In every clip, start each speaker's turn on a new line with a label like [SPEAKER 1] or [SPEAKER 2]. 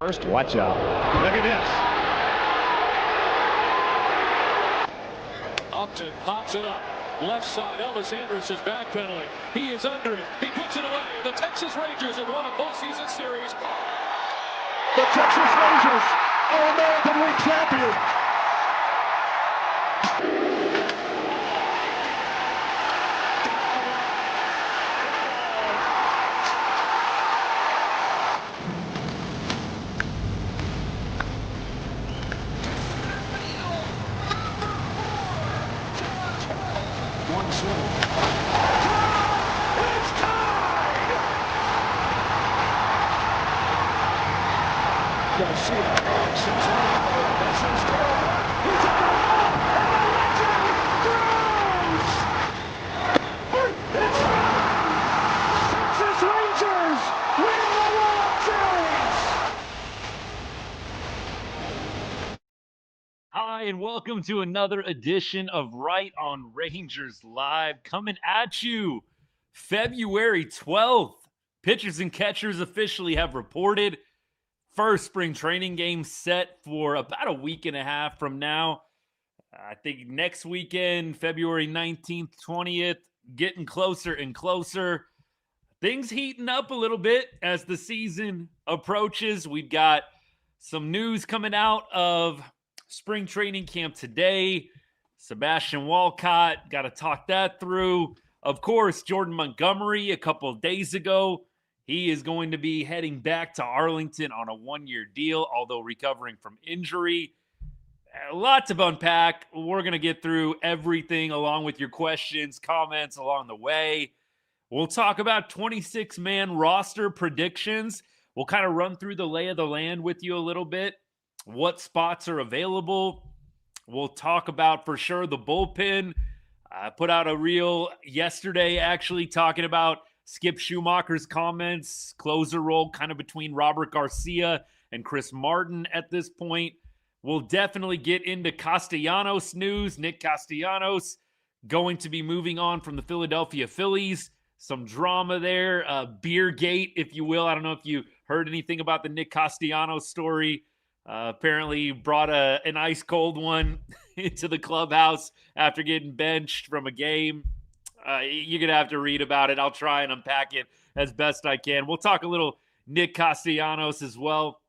[SPEAKER 1] First, watch out.
[SPEAKER 2] Look at this. Upton pops it up. Left side, Elvis Andrus is backpedaling. He is under it. He puts it away. The Texas Rangers have won a postseason series.
[SPEAKER 3] The Texas Rangers are American League champions.
[SPEAKER 4] Hi, and welcome to another edition of Right on Rangers Live, coming at you February 12th. Pitchers and catchers officially have reported. First spring training game set for about a week and a half from now. I think next weekend, February 19th, 20th, getting closer and closer. Things heating up a little bit as the season approaches. We've got some news coming out of spring training camp today. Sebastian Walcott, got to talk that through. Of course, Jordan Montgomery a couple of days ago. He is going to be heading back to Arlington on a one-year deal, although recovering from injury. A lot to unpack. We're going to get through everything along with your questions, comments along the way. We'll talk about 26-man roster predictions. We'll kind of run through the lay of the land with you a little bit. What spots are available. We'll talk about, for sure, the bullpen. I put out a reel yesterday actually talking about Skip Schumacher's comments, closer role kind of between Robert Garcia and Chris Martin at this point. We'll definitely get into Castellanos news. Nick Castellanos going to be moving on from the Philadelphia Phillies. Some drama there, Beergate, if you will. I don't know if you heard anything about the Nick Castellanos story. Apparently brought an ice cold one into the clubhouse after getting benched from a game. You're going to have to read about it. I'll try and unpack it as best I can. We'll talk a little Nick Castellanos as well.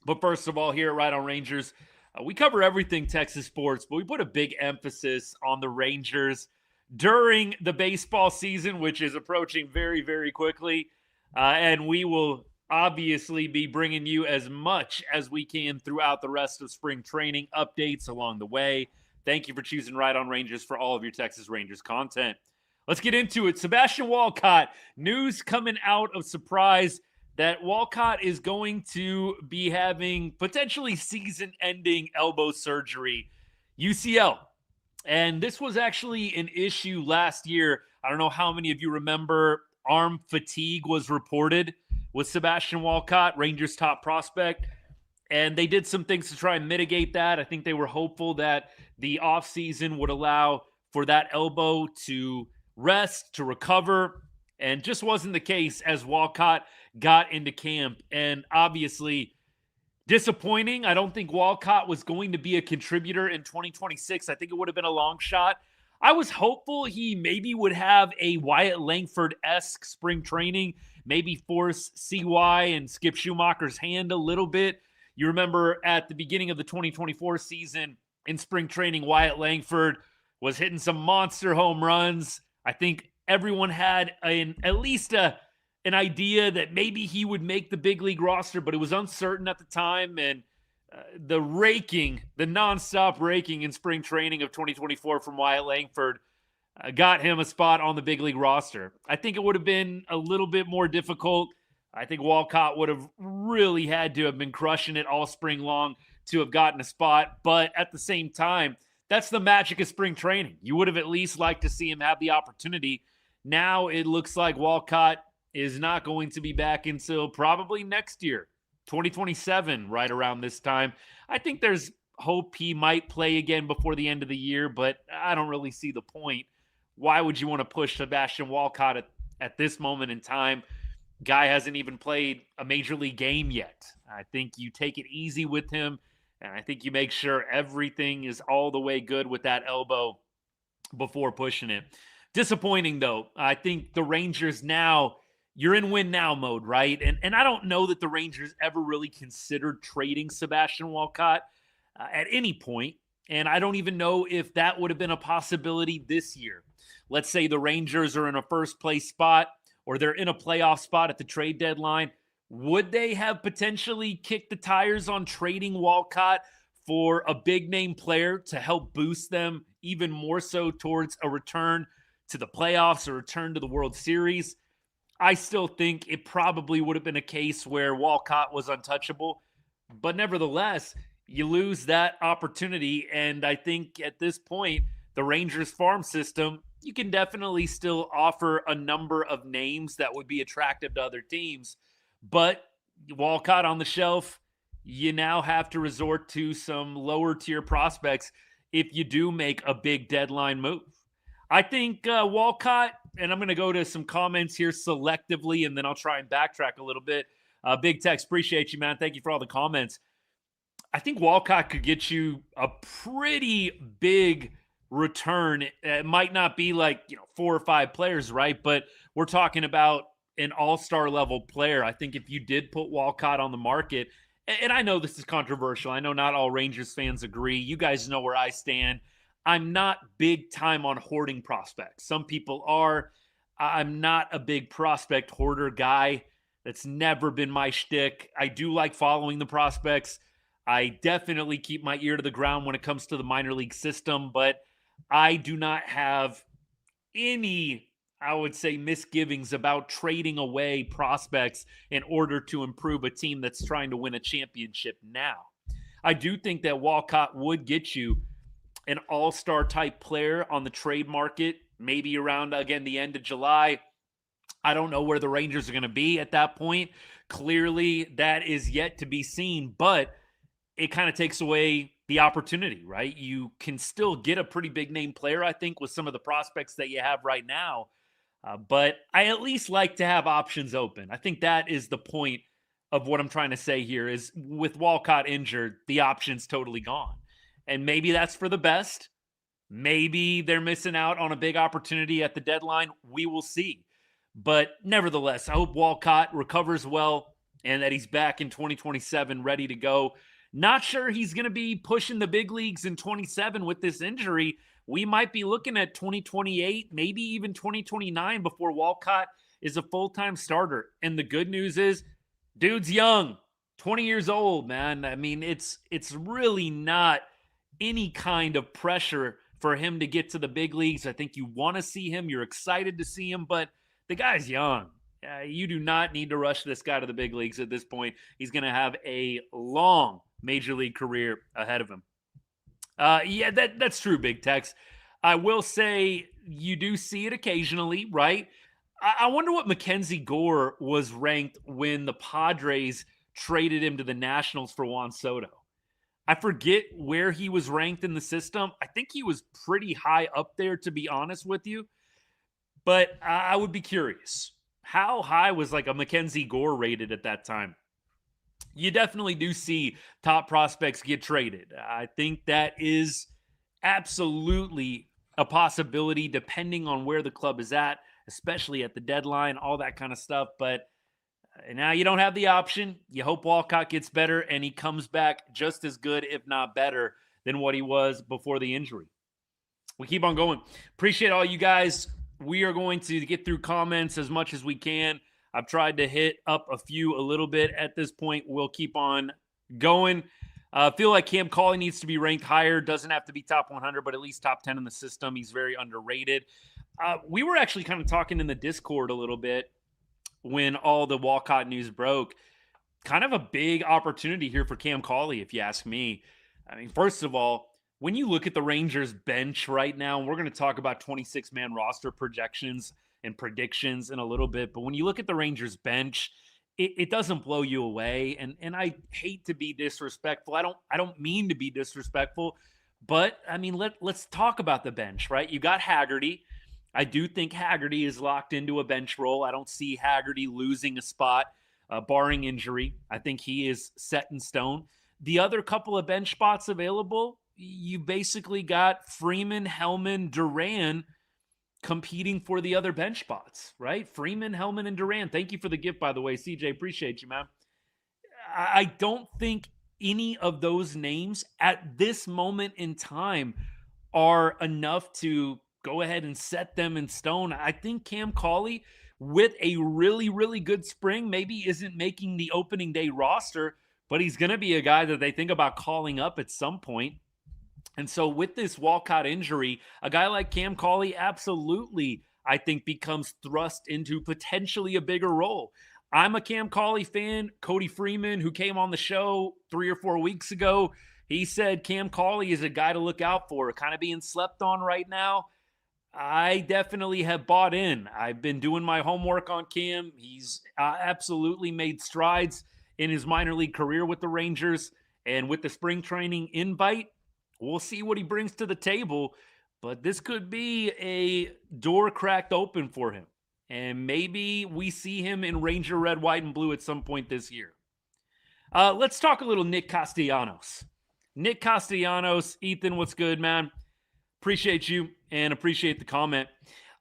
[SPEAKER 4] But first of all, here at Right on Rangers, we cover everything Texas sports, but we put a big emphasis on the Rangers during the baseball season, which is approaching very, very quickly. And we will obviously be bringing you as much as we can throughout the rest of spring training, updates along the way. Thank you for choosing Right on Rangers for all of your Texas Rangers content. Let's get into it. Sebastian Walcott, news coming out of Surprise that Walcott is going to be having potentially season-ending elbow surgery, UCL. And this was actually an issue last year. I don't know how many of you remember arm fatigue was reported with Sebastian Walcott, Rangers' top prospect. And they did some things to try and mitigate that. I think they were hopeful that the offseason would allow for that elbow to rest, to recover, and just wasn't the case as Walcott got into camp. And obviously, disappointing. I don't think Walcott was going to be a contributor in 2026. I think it would have been a long shot. I was hopeful he maybe would have a Wyatt Langford-esque spring training, maybe force CY and Skip Schumacher's hand a little bit. You remember at the beginning of the 2024 season in spring training, Wyatt Langford was hitting some monster home runs. I think everyone had at least an idea that maybe he would make the big league roster, but it was uncertain at the time. And the nonstop raking in spring training of 2024 from Wyatt Langford got him a spot on the big league roster. I think it would have been a little bit more difficult. I think Walcott would have really had to have been crushing it all spring long to have gotten a spot. But at the same time, that's the magic of spring training. You would have at least liked to see him have the opportunity. Now it looks like Walcott is not going to be back until probably next year, 2027, right around this time. I think there's hope he might play again before the end of the year, but I don't really see the point. Why would you want to push Sebastian Walcott at this moment in time? Guy hasn't even played a major league game yet. I think you take it easy with him, and I think you make sure everything is all the way good with that elbow before pushing it. Disappointing, though. I think the Rangers now, you're in win now mode, right? And I don't know that the Rangers ever really considered trading Sebastian Walcott at any point. And I don't even know if that would have been a possibility this year. Let's say the Rangers are in a first place spot or they're in a playoff spot at the trade deadline. Would they have potentially kicked the tires on trading Walcott for a big name player to help boost them even more so towards a return to the playoffs or return to the World Series? I still think it probably would have been a case where Walcott was untouchable. But nevertheless, you lose that opportunity. And I think at this point, the Rangers farm system, you can definitely still offer a number of names that would be attractive to other teams. But Walcott on the shelf, you now have to resort to some lower tier prospects if you do make a big deadline move. I think Walcott, and I'm going to go to some comments here selectively, and then I'll try and backtrack a little bit. Big Tex, appreciate you, man. Thank you for all the comments. I think Walcott could get you a pretty big return. It might not be like 4 or 5 players, right? But we're talking about an all-star level player. I think if you did put Walcott on the market, and I know this is controversial. I know not all Rangers fans agree. You guys know where I stand. I'm not big time on hoarding prospects. Some people are. I'm not a big prospect hoarder guy. That's never been my shtick. I do like following the prospects. I definitely keep my ear to the ground when it comes to the minor league system, but I do not have any, I would say, misgivings about trading away prospects in order to improve a team that's trying to win a championship now. I do think that Walcott would get you an all-star type player on the trade market, maybe around, again, the end of July. I don't know where the Rangers are going to be at that point. Clearly, that is yet to be seen, but it kind of takes away the opportunity, right? You can still get a pretty big name player, I think, with some of the prospects that you have right now. But I at least like to have options open. I think that is the point of what I'm trying to say here is with Walcott injured, the option's totally gone. And maybe that's for the best. Maybe they're missing out on a big opportunity at the deadline. We will see. But nevertheless, I hope Walcott recovers well and that he's back in 2027 ready to go. Not sure he's going to be pushing the big leagues in 27 with this injury. We might be looking at 2028, maybe even 2029 before Walcott is a full-time starter. And the good news is, dude's young, 20 years old, man. I mean, it's really not any kind of pressure for him to get to the big leagues. I think you want to see him. You're excited to see him, but the guy's young. You do not need to rush this guy to the big leagues at this point. He's going to have a long major league career ahead of him. Yeah, that's true, Big Tex. I will say you do see it occasionally, right? I wonder what Mackenzie Gore was ranked when the Padres traded him to the Nationals for Juan Soto. I forget where he was ranked in the system. I think he was pretty high up there, to be honest with you. But I would be curious. How high was like a Mackenzie Gore rated at that time? You definitely do see top prospects get traded. I think that is absolutely a possibility depending on where the club is at, especially at the deadline, all that kind of stuff. But now you don't have the option. You hope Walcott gets better and he comes back just as good, if not better, than what he was before the injury. We keep on going. Appreciate all you guys. We are going to get through comments as much as we can. I've tried to hit up a few a little bit at this point. We'll keep on going. Feel like Cam Cauley needs to be ranked higher. Doesn't have to be top 100, but at least top 10 in the system. He's very underrated. We were actually kind of talking in the Discord a little bit when all the Walcott news broke. Kind of a big opportunity here for Cam Cauley, if you ask me. I mean, first of all, when you look at the Rangers bench right now, we're going to talk about 26-man roster projections and predictions in a little bit, but when you look at the Rangers bench, it doesn't blow you away. And I hate to be disrespectful. I don't mean to be disrespectful, but I mean, let's talk about the bench, right? You got Haggerty. I do think Haggerty is locked into a bench role. I don't see Haggerty losing a spot barring injury. I think he is set in stone. The other couple of bench spots available, you basically got Freeman, Hellman, Duran competing for the other bench spots, right? Freeman, Hellman, and Duran. Thank you for the gift, by the way, CJ. Appreciate you, man. I don't think any of those names at this moment in time are enough to go ahead and set them in stone. I think Cam Cauley, with a really, really good spring, maybe isn't making the opening day roster, but he's going to be a guy that they think about calling up at some point. And so with this Walcott injury, a guy like Cam Cauley absolutely, I think, becomes thrust into potentially a bigger role. I'm a Cam Cauley fan. Cody Freeman, who came on the show 3 or 4 weeks ago, he said Cam Cauley is a guy to look out for, kind of being slept on right now. I definitely have bought in. I've been doing my homework on Cam. He's absolutely made strides in his minor league career with the Rangers. And with the spring training invite, we'll see what he brings to the table. But this could be a door cracked open for him. And maybe we see him in Ranger red, white, and blue at some point this year. Let's talk a little Nick Castellanos. Nick Castellanos, Ethan, what's good, man? Appreciate you and appreciate the comment.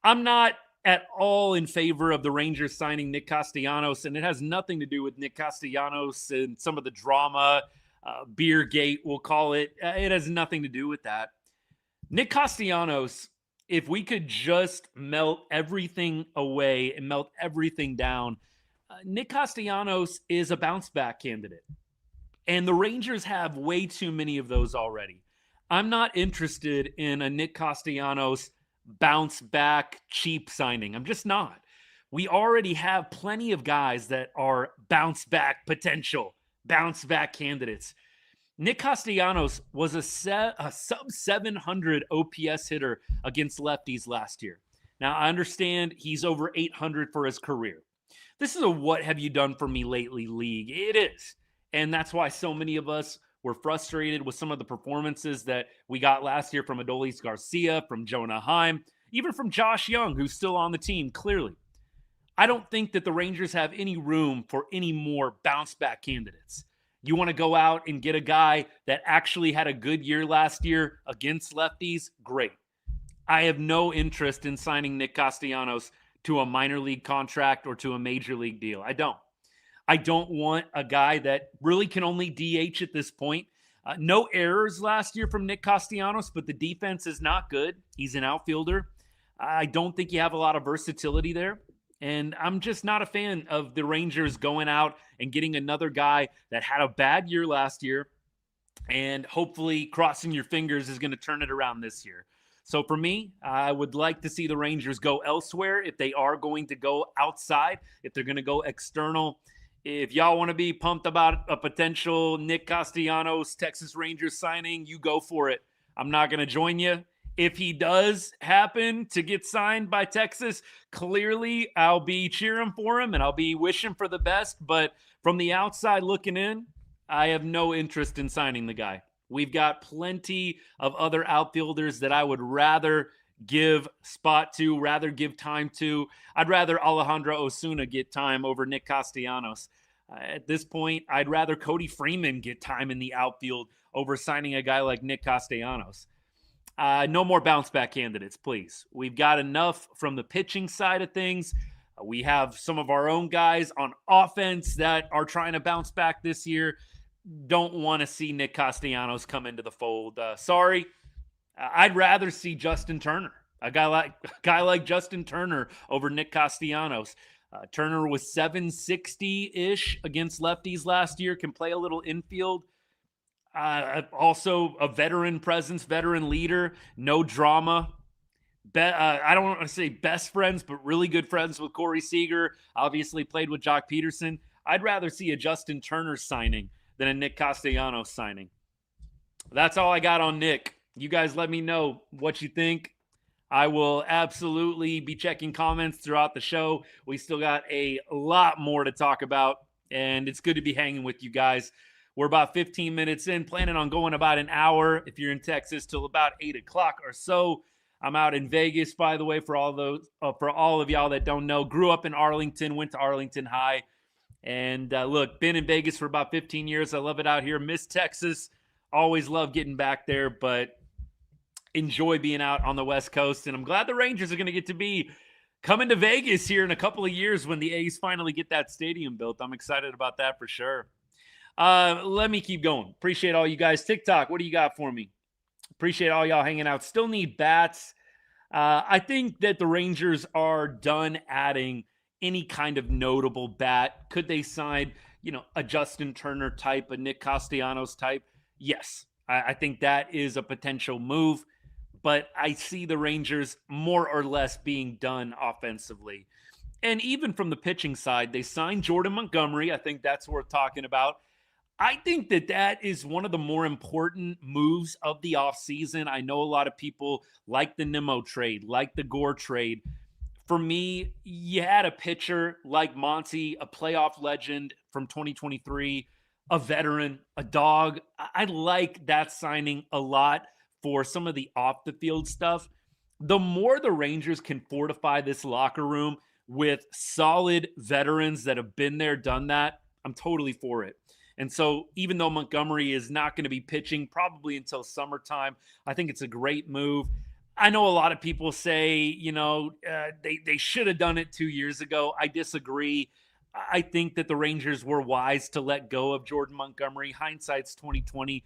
[SPEAKER 4] I'm not at all in favor of the Rangers signing Nick Castellanos, and it has nothing to do with Nick Castellanos and some of the drama, beer gate, we'll call it. It has nothing to do with that. Nick Castellanos, if we could just melt everything away and melt everything down, Nick Castellanos is a bounce back candidate. And the Rangers have way too many of those already. I'm not interested in a Nick Castellanos bounce back cheap signing. I'm just not. We already have plenty of guys that are bounce back potential, bounce back candidates. Nick Castellanos was a sub 700 OPS hitter against lefties last year. Now, I understand he's over 800 for his career. This is a what have you done for me lately league. It is. And that's why so many of us were frustrated with some of the performances that we got last year from Adolis Garcia, from Jonah Heim, even from Josh Young, who's still on the team, clearly. I don't think that the Rangers have any room for any more bounce back candidates. You want to go out and get a guy that actually had a good year last year against lefties? Great. I have no interest in signing Nick Castellanos to a minor league contract or to a major league deal. I don't want a guy that really can only DH at this point. No errors last year from Nick Castellanos, but the defense is not good. He's an outfielder. I don't think you have a lot of versatility there. And I'm just not a fan of the Rangers going out and getting another guy that had a bad year last year and hopefully, crossing your fingers, is going to turn it around this year. So for me, I would like to see the Rangers go elsewhere if they are going to go outside, if they're going to go external. If y'all want to be pumped about a potential Nick Castellanos Texas Rangers signing, you go for it. I'm not going to join you. If he does happen to get signed by Texas, clearly I'll be cheering for him and I'll be wishing for the best. But from the outside looking in, I have no interest in signing the guy. We've got plenty of other outfielders that I would rather give spot to, rather give time to. I'd rather Alejandro Osuna get time over Nick Castellanos. At this point, I'd rather Cody Freeman get time in the outfield over signing a guy like Nick Castellanos. No more bounce back candidates, please. We've got enough from the pitching side of things. We have some of our own guys on offense that are trying to bounce back this year. Don't want to see Nick Castellanos come into the fold. Sorry. I'd rather see Justin Turner, a guy like Justin Turner over Nick Castellanos. Turner was 760-ish against lefties last year, can play a little infield. Also a veteran presence, veteran leader, no drama. I don't want to say best friends, but really good friends with Corey Seager. Obviously played with Jock Peterson. I'd rather see a Justin Turner signing than a Nick Castellanos signing. That's all I got on Nick. You guys let me know what you think. I will absolutely be checking comments throughout the show. We still got a lot more to talk about, and it's good to be hanging with you guys. We're about 15 minutes in, planning on going about an hour if you're in Texas till about 8 o'clock or so. I'm out in Vegas, by the way, for all of y'all that don't know. Grew up in Arlington, went to Arlington High, And look, been in Vegas for about 15 years. I love it out here. Miss Texas. Always love getting back there, but enjoy being out on the West Coast. And I'm glad the Rangers are going to get to be coming to Vegas here in a couple of years when the A's finally get that stadium built. I'm excited about that for sure. Let me keep going. Appreciate all you guys. TikTok, what do you got for me? Appreciate all y'all hanging out. Still need bats. I think that the Rangers are done adding any kind of notable bat. Could they sign, a Justin Turner type, a Nick Castellanos type? Yes, I think that is a potential move, but I see the Rangers more or less being done offensively. And even from the pitching side, they signed Jordan Montgomery. I think that's worth talking about. I think that is one of the more important moves of the offseason. I know a lot of people like the Nimmo trade, like the Gore trade. For me, you had a pitcher like Monty, a playoff legend from 2023, a veteran, a dog. I like that signing a lot for some of the off-the-field stuff. The more the Rangers can fortify this locker room with solid veterans that have been there, done that, I'm totally for it. And so even though Montgomery is not going to be pitching probably until summertime, I think it's a great move. I know a lot of people say, they should have done it 2 years ago. I disagree. I think that the Rangers were wise to let go of Jordan Montgomery. Hindsight's 2020.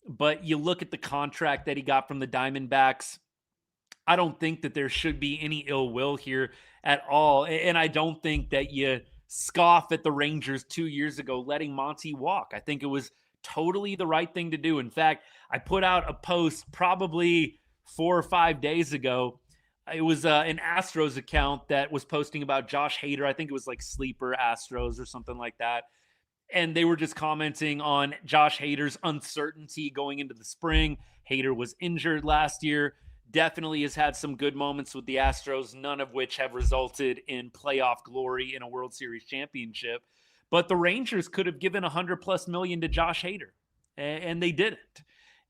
[SPEAKER 4] But you look at the contract that he got from the Diamondbacks. I don't think that there should be any ill will here at all. And I don't think that you scoff at the Rangers 2 years ago letting Monty walk. I think it was totally the right thing to do. In fact, I put out a post probably 4 or 5 days ago. It was an Astros account that was posting about Josh Hader. I think it was like Sleeper Astros or something like that. And they were just commenting on Josh Hader's uncertainty going into the spring. Hader was injured last year. Definitely has had some good moments with the Astros, none of which have resulted in playoff glory in a World Series championship. But the Rangers could have given $100+ million to Josh Hader, and they didn't.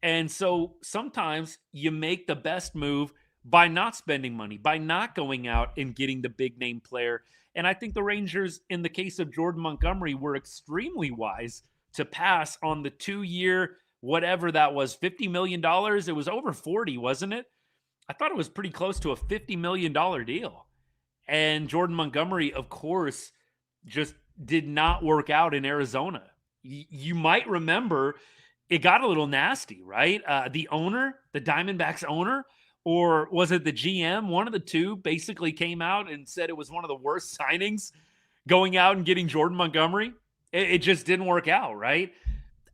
[SPEAKER 4] And so sometimes you make the best move by not spending money, by not going out and getting the big name player. And I think the Rangers, in the case of Jordan Montgomery, were extremely wise to pass on the 2-year, whatever that was, $50 million. It was over 40, wasn't it? I thought it was pretty close to a $50 million deal. And Jordan Montgomery, of course, just did not work out in Arizona. You might remember it got a little nasty, right? The owner, the Diamondbacks owner, or was it the GM? One of the two basically came out and said it was one of the worst signings, going out and getting Jordan Montgomery. It just didn't work out, right?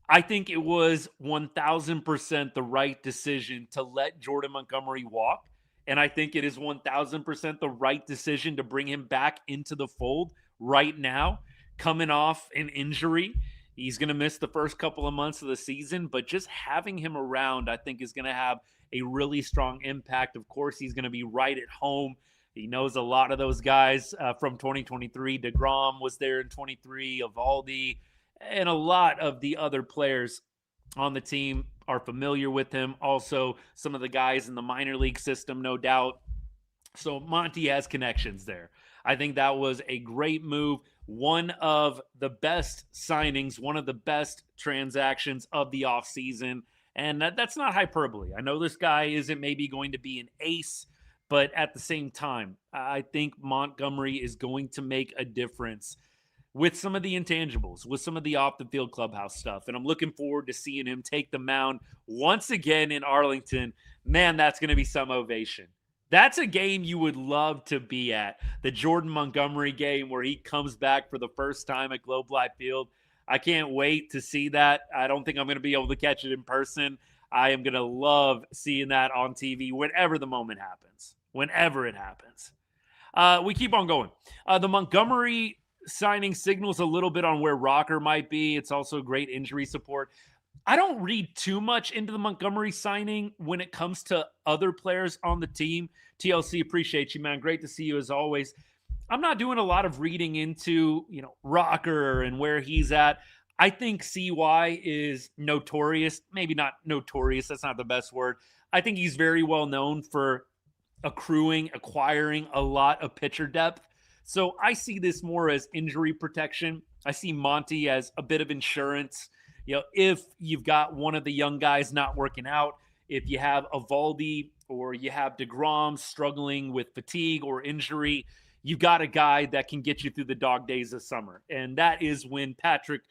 [SPEAKER 4] I think it was 1,000% the right decision to let Jordan Montgomery walk. And I think it is 1,000% the right decision to bring him back into the fold right now, coming off an injury. He's going to miss the first couple of months of the season, but just having him around, I think, is going to have a really strong impact. Of course, he's going to be right at home. He knows a lot of those guys from 2023. DeGrom was there in 23, Eovaldi, and a lot of the other players on the team are familiar with him. Also, some of the guys in the minor league system, no doubt. So Monty has connections there. I think that was a great move. One of the best signings, one of the best transactions of the offseason. And that's not hyperbole. I know this guy isn't maybe going to be an ace, but at the same time, I think Montgomery is going to make a difference with some of the intangibles, with some of the off-the-field clubhouse stuff. And I'm looking forward to seeing him take the mound once again in Arlington. Man, that's going to be some ovation. That's a game you would love to be at. The Jordan Montgomery game where he comes back for the first time at Globe Life Field. I can't wait to see that. I don't think I'm going to be able to catch it in person. I am going to love seeing that on TV whenever the moment happens. Whenever it happens. We keep on going. The Montgomery signing signals a little bit on where Rocker might be. It's also great injury support. I don't read too much into the Montgomery signing when it comes to other players on the team. TLC, appreciate you, man. Great to see you as always. I'm not doing a lot of reading into, Rocker and where he's at. I think CY is notorious. Maybe not notorious. That's not the best word. I think he's very well known for acquiring a lot of pitcher depth. So I see this more as injury protection I see Monty as a bit of insurance. If you've got one of the young guys not working out, if you have Evaldi or you have DeGrom struggling with fatigue or injury, you've got a guy that can get you through the dog days of summer. And that is when Patrick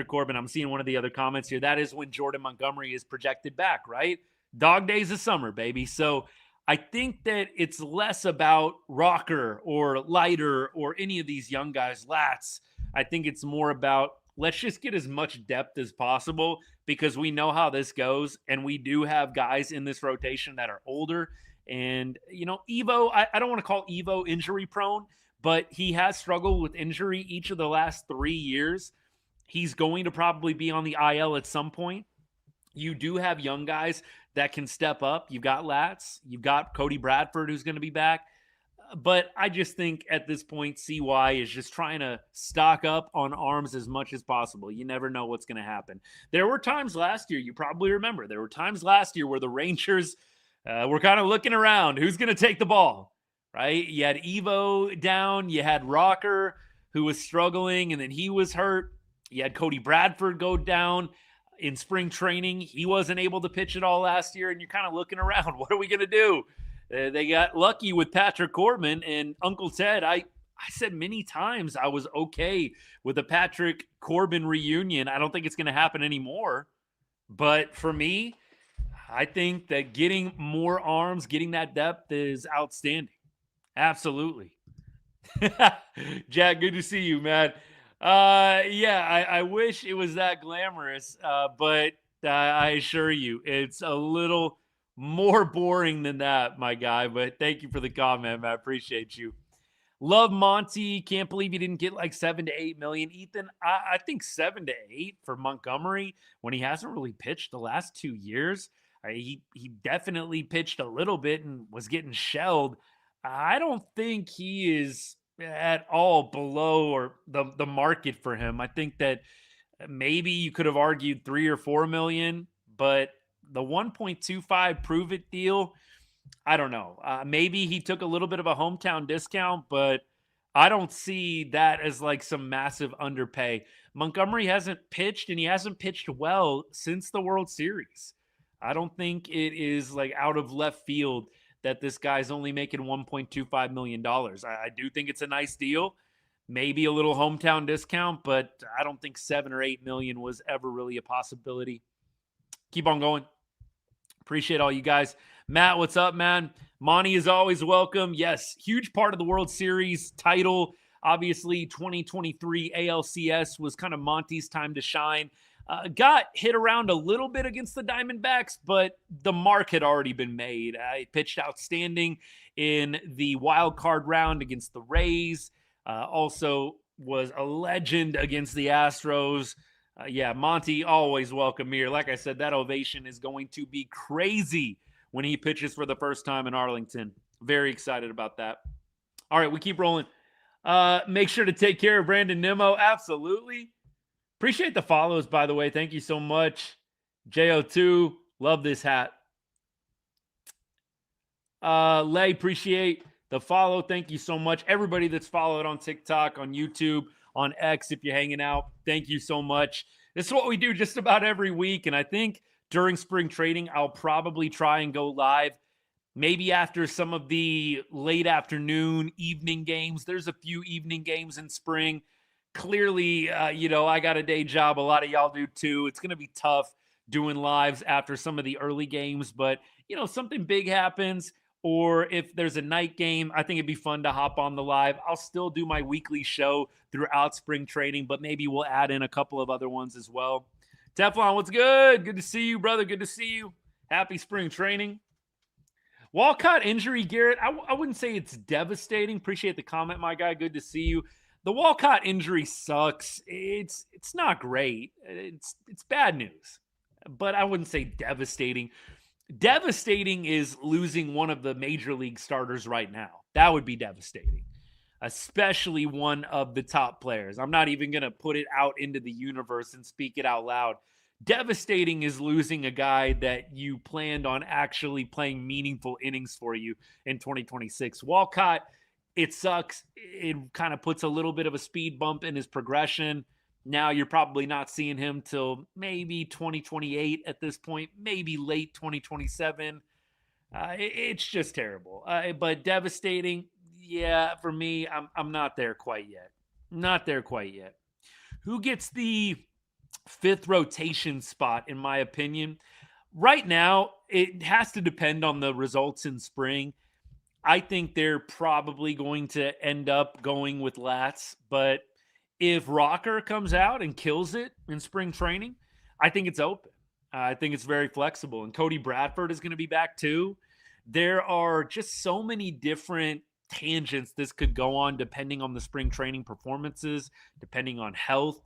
[SPEAKER 4] Corbin, I'm seeing one of the other comments here. That is when Jordan Montgomery is projected back, right? Dog days of summer, baby. So I think that it's less about Rocker or Leiter or any of these young guys, Latz. I think it's more about let's just get as much depth as possible because we know how this goes. And we do have guys in this rotation that are older. And, Evo, I don't want to call Evo injury prone, but he has struggled with injury each of the last 3 years. He's going to probably be on the IL at some point. You do have young guys that can step up. You've got Latz. You've got Cody Bradford, who's going to be back. But I just think at this point, CY is just trying to stock up on arms as much as possible. You never know what's going to happen. There were times last year, you probably remember, there were times last year where the Rangers were kind of looking around. Who's going to take the ball, right? You had Evo down. You had Rocker, who was struggling, and then he was hurt. You had Cody Bradford go down in spring training. He wasn't able to pitch it all last year, and you're kind of looking around. What are we going to do? They got lucky with Patrick Corbin and Uncle Ted. I said many times I was okay with a Patrick Corbin reunion. I don't think it's going to happen anymore. But for me, I think that getting more arms, getting that depth is outstanding. Absolutely. Jack, good to see you, man. I wish it was that glamorous, but I assure you, it's a little more boring than that, my guy. But thank you for the comment, man. I appreciate you. Love Monty. Can't believe you didn't get like 7 to 8 million. Ethan, I think 7 to 8 for Montgomery when he hasn't really pitched the last 2 years. He definitely pitched a little bit and was getting shelled. I don't think he is at all below or the market for him. I think that maybe you could have argued 3 or 4 million, but the 1.25 prove it deal, I don't know. Maybe he took a little bit of a hometown discount, but I don't see that as like some massive underpay. Montgomery hasn't pitched, and he hasn't pitched well since the World Series. I don't think it is like out of left field that this guy's only making $1.25 million. I do think it's a nice deal. Maybe a little hometown discount, but I don't think 7 or 8 million was ever really a possibility. Keep on going. Appreciate all you guys. Matt, what's up, man? Monty is always welcome. Yes, huge part of the World Series title. Obviously, 2023 ALCS was kind of Monty's time to shine. Got hit around a little bit against the Diamondbacks, but the mark had already been made. I pitched outstanding in the wild card round against the Rays. Also was a legend against the Astros. Monty, always welcome here. Like I said, that ovation is going to be crazy when he pitches for the first time in Arlington. Very excited about that. All right, we keep rolling. Make sure to take care of Brandon Nimmo. Absolutely. Appreciate the follows, by the way. Thank you so much. JO2, love this hat. Lay, appreciate the follow. Thank you so much. Everybody that's followed on TikTok, on YouTube, on X, if you're hanging out, thank you so much. This is what we do just about every week, and I think during spring training, I'll probably try and go live maybe after some of the late afternoon, evening games. There's a few evening games in spring. Clearly, I got a day job. A lot of y'all do too. It's going to be tough doing lives after some of the early games, but, something big happens, or if there's a night game, I think it'd be fun to hop on the live. I'll still do my weekly show throughout spring training, but maybe we'll add in a couple of other ones as well. Teflon, what's good? Good to see you, brother. Good to see you. Happy spring training. Walcott injury, Garrett, I wouldn't say it's devastating. Appreciate the comment, my guy. Good to see you. The Walcott injury sucks. It's not great. It's bad news, but I wouldn't say devastating. Devastating is losing one of the major league starters right now. That would be devastating, especially one of the top players. I'm not even going to put it out into the universe and speak it out loud. Devastating is losing a guy that you planned on actually playing meaningful innings for you in 2026. Walcott It sucks. It kind of puts a little bit of a speed bump in his progression. Now you're probably not seeing him till maybe 2028 at this point, maybe late 2027. It's just terrible, but devastating. Yeah, for me, I'm not there quite yet. Not there quite yet. Who gets the fifth rotation spot, in my opinion? Right now, it has to depend on the results in spring. I think they're probably going to end up going with Lats, but if Rocker comes out and kills it in spring training, I think it's open. I think it's very flexible. And Cody Bradford is going to be back too. There are just so many different tangents this could go on depending on the spring training performances, depending on health.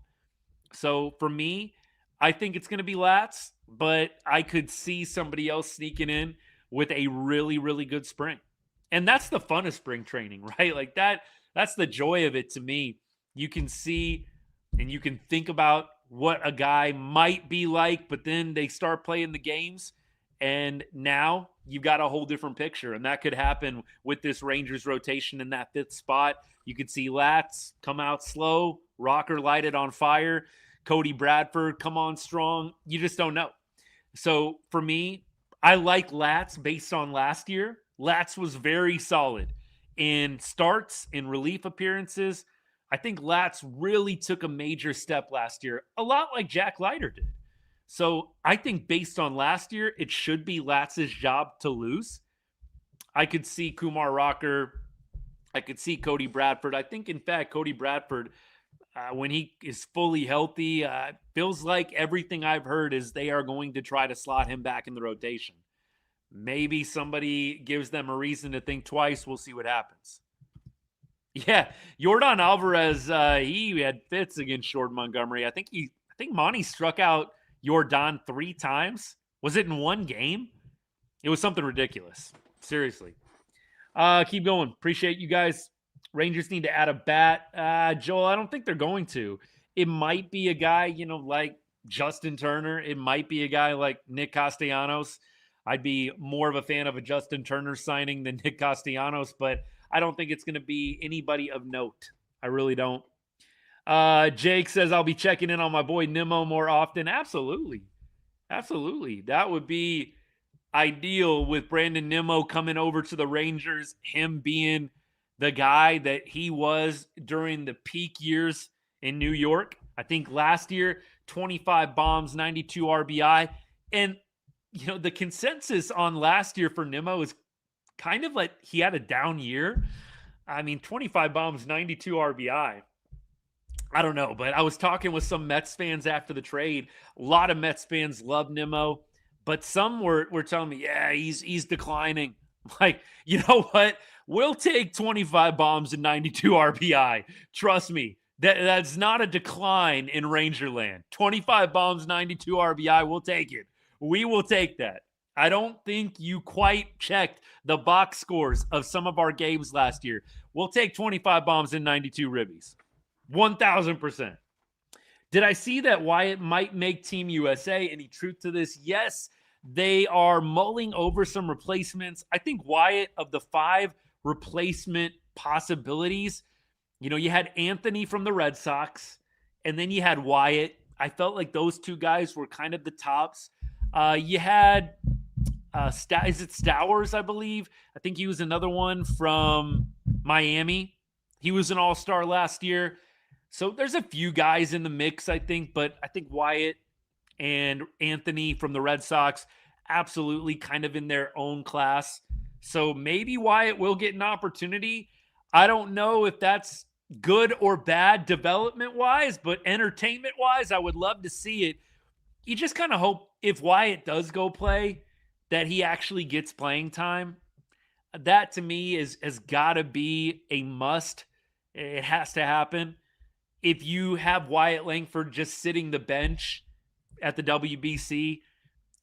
[SPEAKER 4] So for me, I think it's going to be Lats, but I could see somebody else sneaking in with a really, really good spring. And that's the fun of spring training, right? Like that's the joy of it to me. You can see and you can think about what a guy might be like, but then they start playing the games and now you've got a whole different picture. And that could happen with this Rangers rotation in that fifth spot. You could see Lats come out slow, Rocker light it on fire, Cody Bradford come on strong. You just don't know. So for me, I like Lats based on last year. Lats was very solid in starts, in relief appearances. I think Lats really took a major step last year, a lot like Jack Leiter did. So I think based on last year, it should be Lats's job to lose. I could see Kumar Rocker. I could see Cody Bradford. I think, in fact, Cody Bradford, when he is fully healthy, feels like everything I've heard is they are going to try to slot him back in the rotation. Maybe somebody gives them a reason to think twice. We'll see what happens. Yeah, Jordan Alvarez, he had fits against Jordan Montgomery. I think Monty struck out Jordan 3 times. Was it in one game? It was something ridiculous. Seriously. Keep going. Appreciate you guys. Rangers need to add a bat. Joel, I don't think they're going to. It might be a guy, like Justin Turner. It might be a guy like Nick Castellanos. I'd be more of a fan of a Justin Turner signing than Nick Castellanos, but I don't think it's going to be anybody of note. I really don't. Jake says, I'll be checking in on my boy Nimmo more often. Absolutely. Absolutely. That would be ideal with Brandon Nimmo coming over to the Rangers, him being the guy that he was during the peak years in New York. I think last year, 25 bombs, 92 RBI. And, the consensus on last year for Nimmo is kind of like he had a down year. I mean, 25 bombs, 92 RBI. I don't know, but I was talking with some Mets fans after the trade. A lot of Mets fans love Nimmo, but some were telling me, yeah, he's declining. Like, you know what? We'll take 25 bombs and 92 RBI. Trust me, that's not a decline in Rangerland. 25 bombs, 92 RBI, we'll take it. We will take that. I don't think you quite checked the box scores of some of our games last year. We'll take 25 bombs and 92 ribbies. 1,000%. Did I see that Wyatt might make Team USA? Any truth to this? Yes, they are mulling over some replacements. I think Wyatt, of the 5 replacement possibilities, you had Anthony from the Red Sox, and then you had Wyatt. I felt like those 2 guys were kind of the tops. You had, is it Stowers, I believe? I think he was another one from Miami. He was an all-star last year. So there's a few guys in the mix, I think. But I think Wyatt and Anthony from the Red Sox, absolutely kind of in their own class. So maybe Wyatt will get an opportunity. I don't know if that's good or bad development-wise, but entertainment-wise, I would love to see it. You just kind of hope if Wyatt does go play that he actually gets playing time. That to me has got to be a must. It has to happen. If you have Wyatt Langford just sitting the bench at the WBC,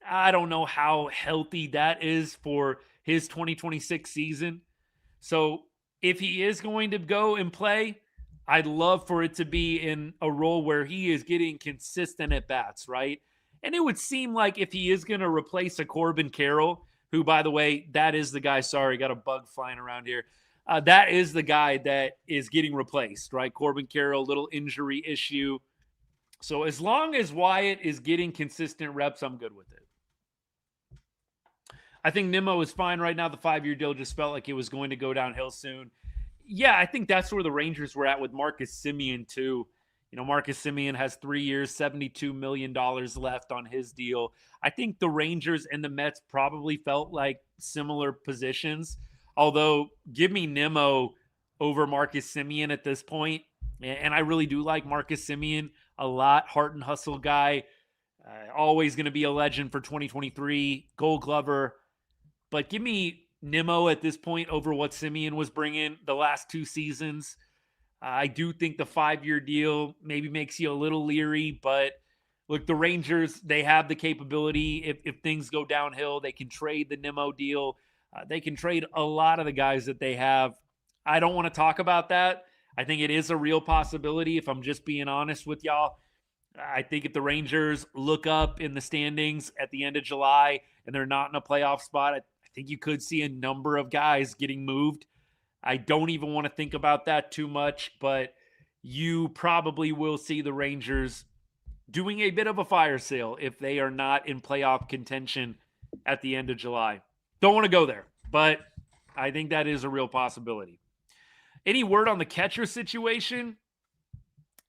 [SPEAKER 4] I don't know how healthy that is for his 2026 season. So if he is going to go and play, I'd love for it to be in a role where he is getting consistent at bats, right? And it would seem like if he is going to replace a Corbin Carroll, who, by the way, that is the guy. Sorry, got a bug flying around here. that is the guy that is getting replaced, right? Corbin Carroll, little injury issue. So as long as Wyatt is getting consistent reps, I'm good with it. I think Nimmo is fine right now. The 5-year deal just felt like it was going to go downhill soon. Yeah, I think that's where the Rangers were at with Marcus Semien too. Marcus Semien has 3 years, $72 million left on his deal. I think the Rangers and the Mets probably felt like similar positions. Although, give me Nimmo over Marcus Semien at this point. And I really do like Marcus Semien a lot. Heart and hustle guy. Always going to be a legend for 2023. Gold Glover. But give me Nimmo at this point over what Semien was bringing the last 2 seasons. I do think the 5-year deal maybe makes you a little leery, but look, the Rangers, they have the capability. If things go downhill, they can trade the Nimmo deal. They can trade a lot of the guys that they have. I don't want to talk about that. I think it is a real possibility, if I'm just being honest with y'all. I think if the Rangers look up in the standings at the end of July and they're not in a playoff spot, I think you could see a number of guys getting moved. I don't even want to think about that too much, but you probably will see the Rangers doing a bit of a fire sale if they are not in playoff contention at the end of July. Don't want to go there, but I think that is a real possibility. Any word on the catcher situation?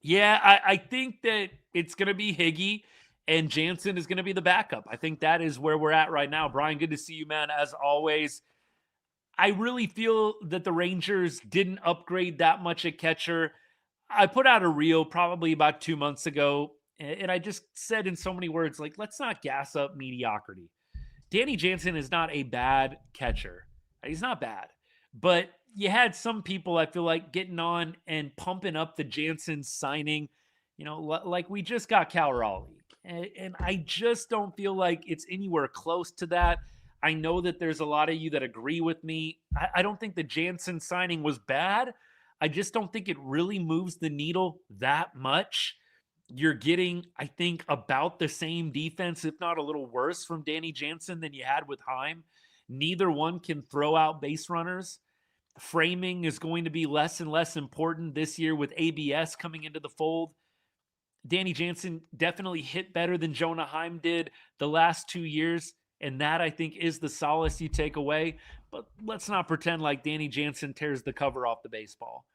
[SPEAKER 4] Yeah, I think that it's going to be Higgy and Jansen is going to be the backup. I think that is where we're at right now. Brian, good to see you, man, as always. I really feel that the Rangers didn't upgrade that much at catcher. I put out a reel probably about 2 months ago, and I just said in so many words, like, let's not gas up mediocrity. Danny Jansen is not a bad catcher. He's not bad. But you had some people, I feel like, getting on and pumping up the Jansen signing, like we just got Cal Raleigh. And I just don't feel like it's anywhere close to that. I know that there's a lot of you that agree with me. I don't think the Jansen signing was bad. I just don't think it really moves the needle that much. You're getting, I think, about the same defense, if not a little worse, from Danny Jansen than you had with Heim. Neither one can throw out base runners. Framing is going to be less and less important this year with ABS coming into the fold. Danny Jansen definitely hit better than Jonah Heim did the last 2 years. And that, I think, is the solace you take away. But let's not pretend like Danny Jansen tears the cover off the baseball.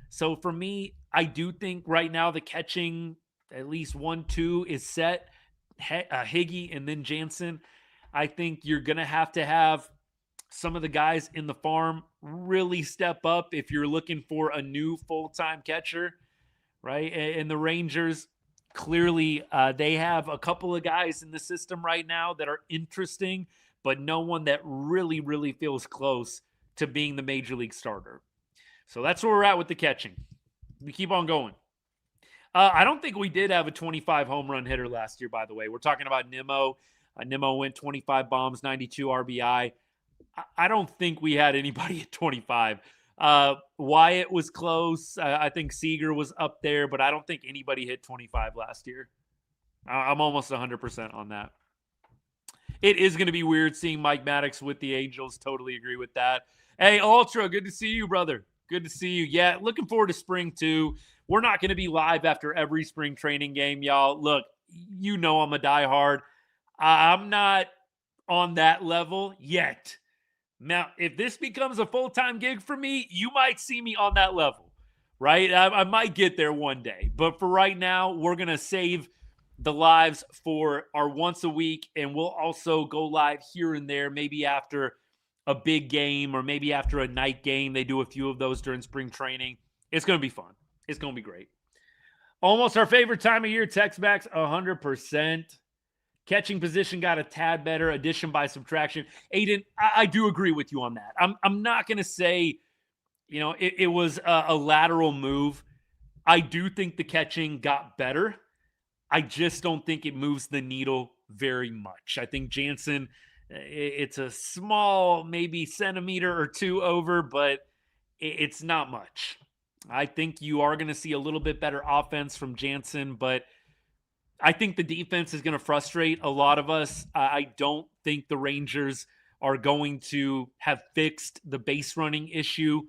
[SPEAKER 4] So for me, I do think right now the catching, at least 1-2, is set. Higgy and then Jansen. I think you're going to have some of the guys in the farm really step up if you're looking for a new full-time catcher, right? And the Rangers, clearly, they have a couple of guys in the system right now that are interesting, but no one that really, really feels close to being the major league starter. So that's where we're at with the catching. We keep on going. I don't think we did have a 25 home run hitter last year, by the way. We're talking about Nimmo. Nimmo went 25 bombs, 92 RBI. I don't think we had anybody at 25. Wyatt was close. I think Seager was up there, but I don't think anybody hit 25 last year. I'm almost 100% on that. It is going to be weird seeing Mike Maddox with the Angels. Totally agree with that. Hey, Ultra, good to see you, brother. Good to see you. Yeah, looking forward to spring, too. We're not going to be live after every spring training game, y'all. Look, you know I'm a diehard. I'm not on that level yet. Now, if this becomes a full-time gig for me, you might see me on that level, right? I might get there one day. But for right now, we're going to save the lives for our once a week, and we'll also go live here and there, maybe after a big game or maybe after a night game. They do a few of those during spring training. It's going to be fun. It's going to be great. Almost our favorite time of year, Tex-Backs, 100%. Catching position got a tad better, addition by subtraction. Aiden, I do agree with you on that. I'm not going to say, it was a lateral move. I do think the catching got better. I just don't think it moves the needle very much. I think Jansen, it's a small, maybe centimeter or two over, but it's not much. I think you are going to see a little bit better offense from Jansen, but I think the defense is going to frustrate a lot of us. I don't think the Rangers are going to have fixed the base running issue.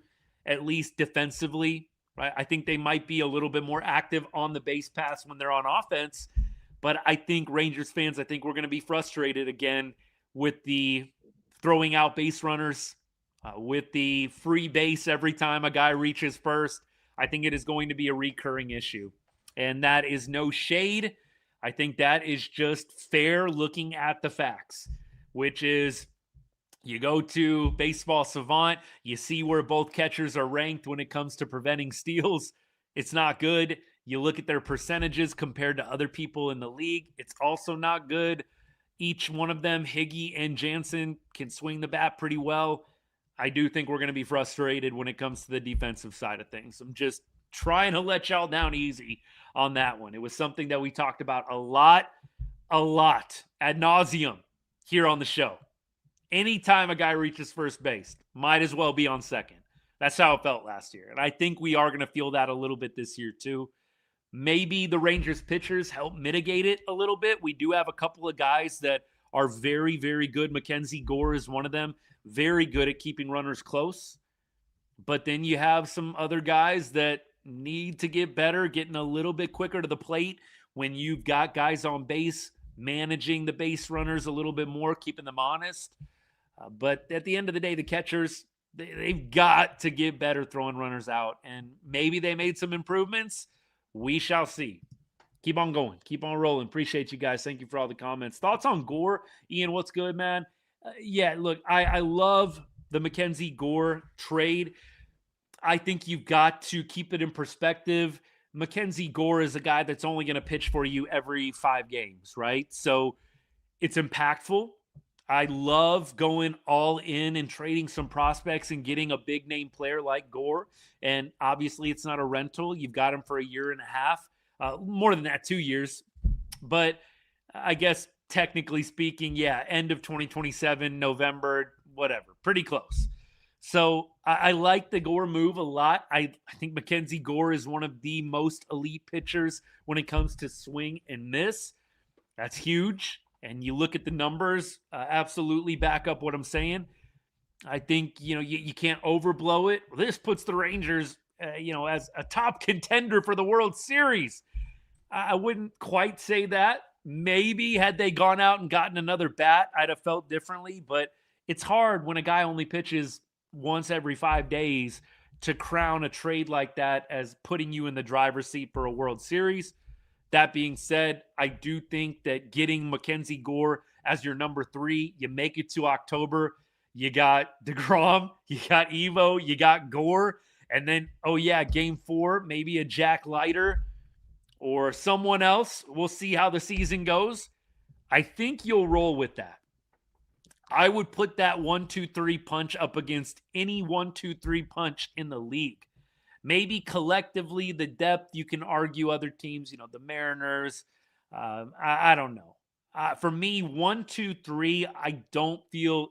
[SPEAKER 4] at least defensively, right? I think they might be a little bit more active on the base pass when they're on offense. But I think Rangers fans, I think we're going to be frustrated again with the throwing out base runners, with the free base every time a guy reaches first. I think it is going to be a recurring issue. And that is no shade. I think that is just fair looking at the facts, which is you go to Baseball Savant, you see where both catchers are ranked when it comes to preventing steals. It's not good. You look at their percentages compared to other people in the league. It's also not good. Each one of them, Higgy and Jansen, can swing the bat pretty well. I do think we're going to be frustrated when it comes to the defensive side of things. I'm just trying to let y'all down easy on that one. It was something that we talked about a lot, ad nauseum here on the show. Anytime a guy reaches first base, might as well be on second. That's how it felt last year. And I think we are going to feel that a little bit this year too. Maybe the Rangers pitchers help mitigate it a little bit. We do have a couple of guys that are very, very good. Mackenzie Gore is one of them. Very good at keeping runners close. But then you have some other guys that need to get better, getting a little bit quicker to the plate when you've got guys on base, managing the base runners a little bit more, keeping them honest. But at the end of the day, the catchers, they've got to get better throwing runners out. And maybe they made some improvements. We shall see. Keep on going. Keep on rolling. Appreciate you guys. Thank you for all the comments. Thoughts on Gore? Ian, what's good, man? Yeah, look, I love the Mackenzie Gore trade. I think you've got to keep it in perspective. Mackenzie Gore is a guy that's only going to pitch for you every 5 games, right? So it's impactful. I love going all in and trading some prospects and getting a big name player like Gore. And obviously it's not a rental. You've got him for a year and a half, more than that, 2 years. But I guess technically speaking, yeah, end of 2027, November, whatever, pretty close. So I like the Gore move a lot. I think Mackenzie Gore is one of the most elite pitchers when it comes to swing and miss. That's huge. And you look at the numbers, absolutely back up what I'm saying. I think, you can't overblow it. This puts the Rangers, as a top contender for the World Series. I wouldn't quite say that. Maybe had they gone out and gotten another bat, I'd have felt differently. But it's hard when a guy only pitches once every 5 days to crown a trade like that as putting you in the driver's seat for a World Series. That being said, I do think that getting Mackenzie Gore as your number 3, you make it to October, you got DeGrom, you got Evo, you got Gore, and then, game 4, maybe a Jack Leiter or someone else. We'll see how the season goes. I think you'll roll with that. I would put that 1-2-3 punch up against any 1-2-3 punch in the league. Maybe collectively, the depth, you can argue other teams, the Mariners. I don't know. For me, 1-2-3, I don't feel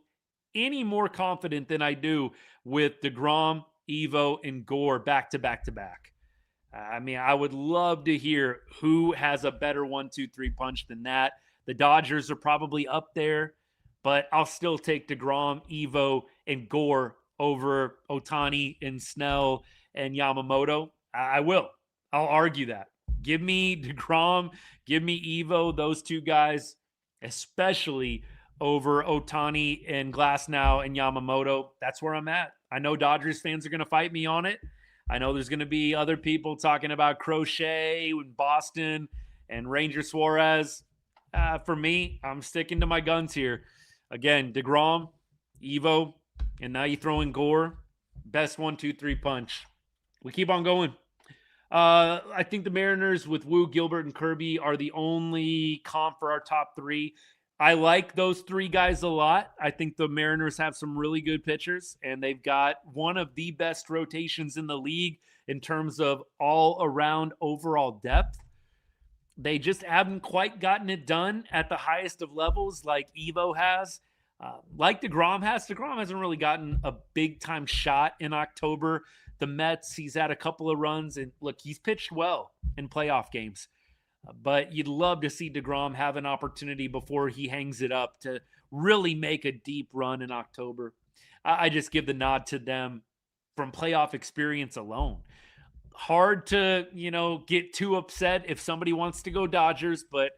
[SPEAKER 4] any more confident than I do with DeGrom, Evo, and Gore back to back to back. I would love to hear who has a better 1-2-3 punch than that. The Dodgers are probably up there, but I'll still take DeGrom, Evo, and Gore over Ohtani and Snell and Yamamoto. I will. I'll argue that. Give me DeGrom, give me Evo, those 2 guys, especially over Ohtani and Glasnow and Yamamoto. That's where I'm at. I know Dodgers fans are going to fight me on it. I know there's going to be other people talking about Crochet in Boston and Ranger Suarez. For me, I'm sticking to my guns here. Again, DeGrom, Evo, and now you throw in Gore. Best 1-2-3 punch. We keep on going. I think the Mariners with Wu, Gilbert, and Kirby are the only comp for our top 3. I like those 3 guys a lot. I think the Mariners have some really good pitchers, and they've got one of the best rotations in the league in terms of all-around overall depth. They just haven't quite gotten it done at the highest of levels like Evo has. Like DeGrom has. DeGrom hasn't really gotten a big-time shot in October. The Mets, he's had a couple of runs, and look, he's pitched well in playoff games. But you'd love to see DeGrom have an opportunity before he hangs it up to really make a deep run in October. I just give the nod to them from playoff experience alone. Hard to, get too upset if somebody wants to go Dodgers, but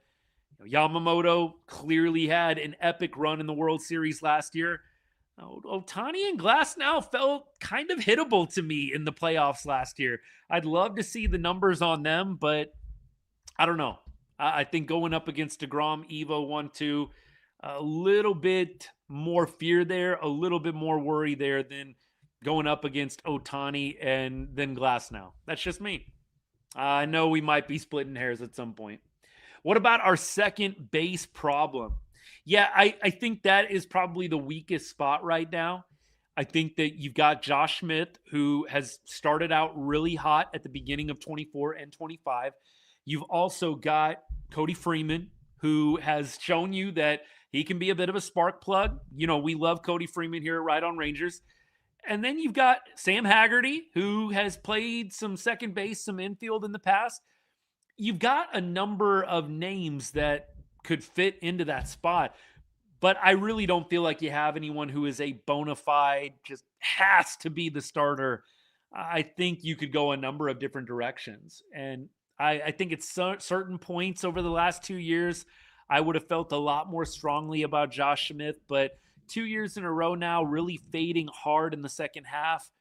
[SPEAKER 4] Yamamoto clearly had an epic run in the World Series last year. Ohtani and Glasnow felt kind of hittable to me in the playoffs last year. I'd love to see the numbers on them, but I don't know. I think going up against DeGrom, Evo 1-2, a little bit more fear there, a little bit more worry there than going up against Ohtani and then Glasnow. That's just me. I know we might be splitting hairs at some point. What about our second base problem? Yeah, I think that is probably the weakest spot right now. I think that you've got Josh Smith, who has started out really hot at the beginning of 24 and 25. You've also got Cody Freeman, who has shown you that he can be a bit of a spark plug. We love Cody Freeman here at Right on Rangers. And then you've got Sam Haggerty, who has played some second base, some infield in the past. You've got a number of names that could fit into that spot, but I really don't feel like you have anyone who is a bona fide, just has to be the starter. I think you could go a number of different directions. And I think at certain points over the last 2 years, I would have felt a lot more strongly about Josh Smith, but 2 years in a row now, really fading hard in the second half.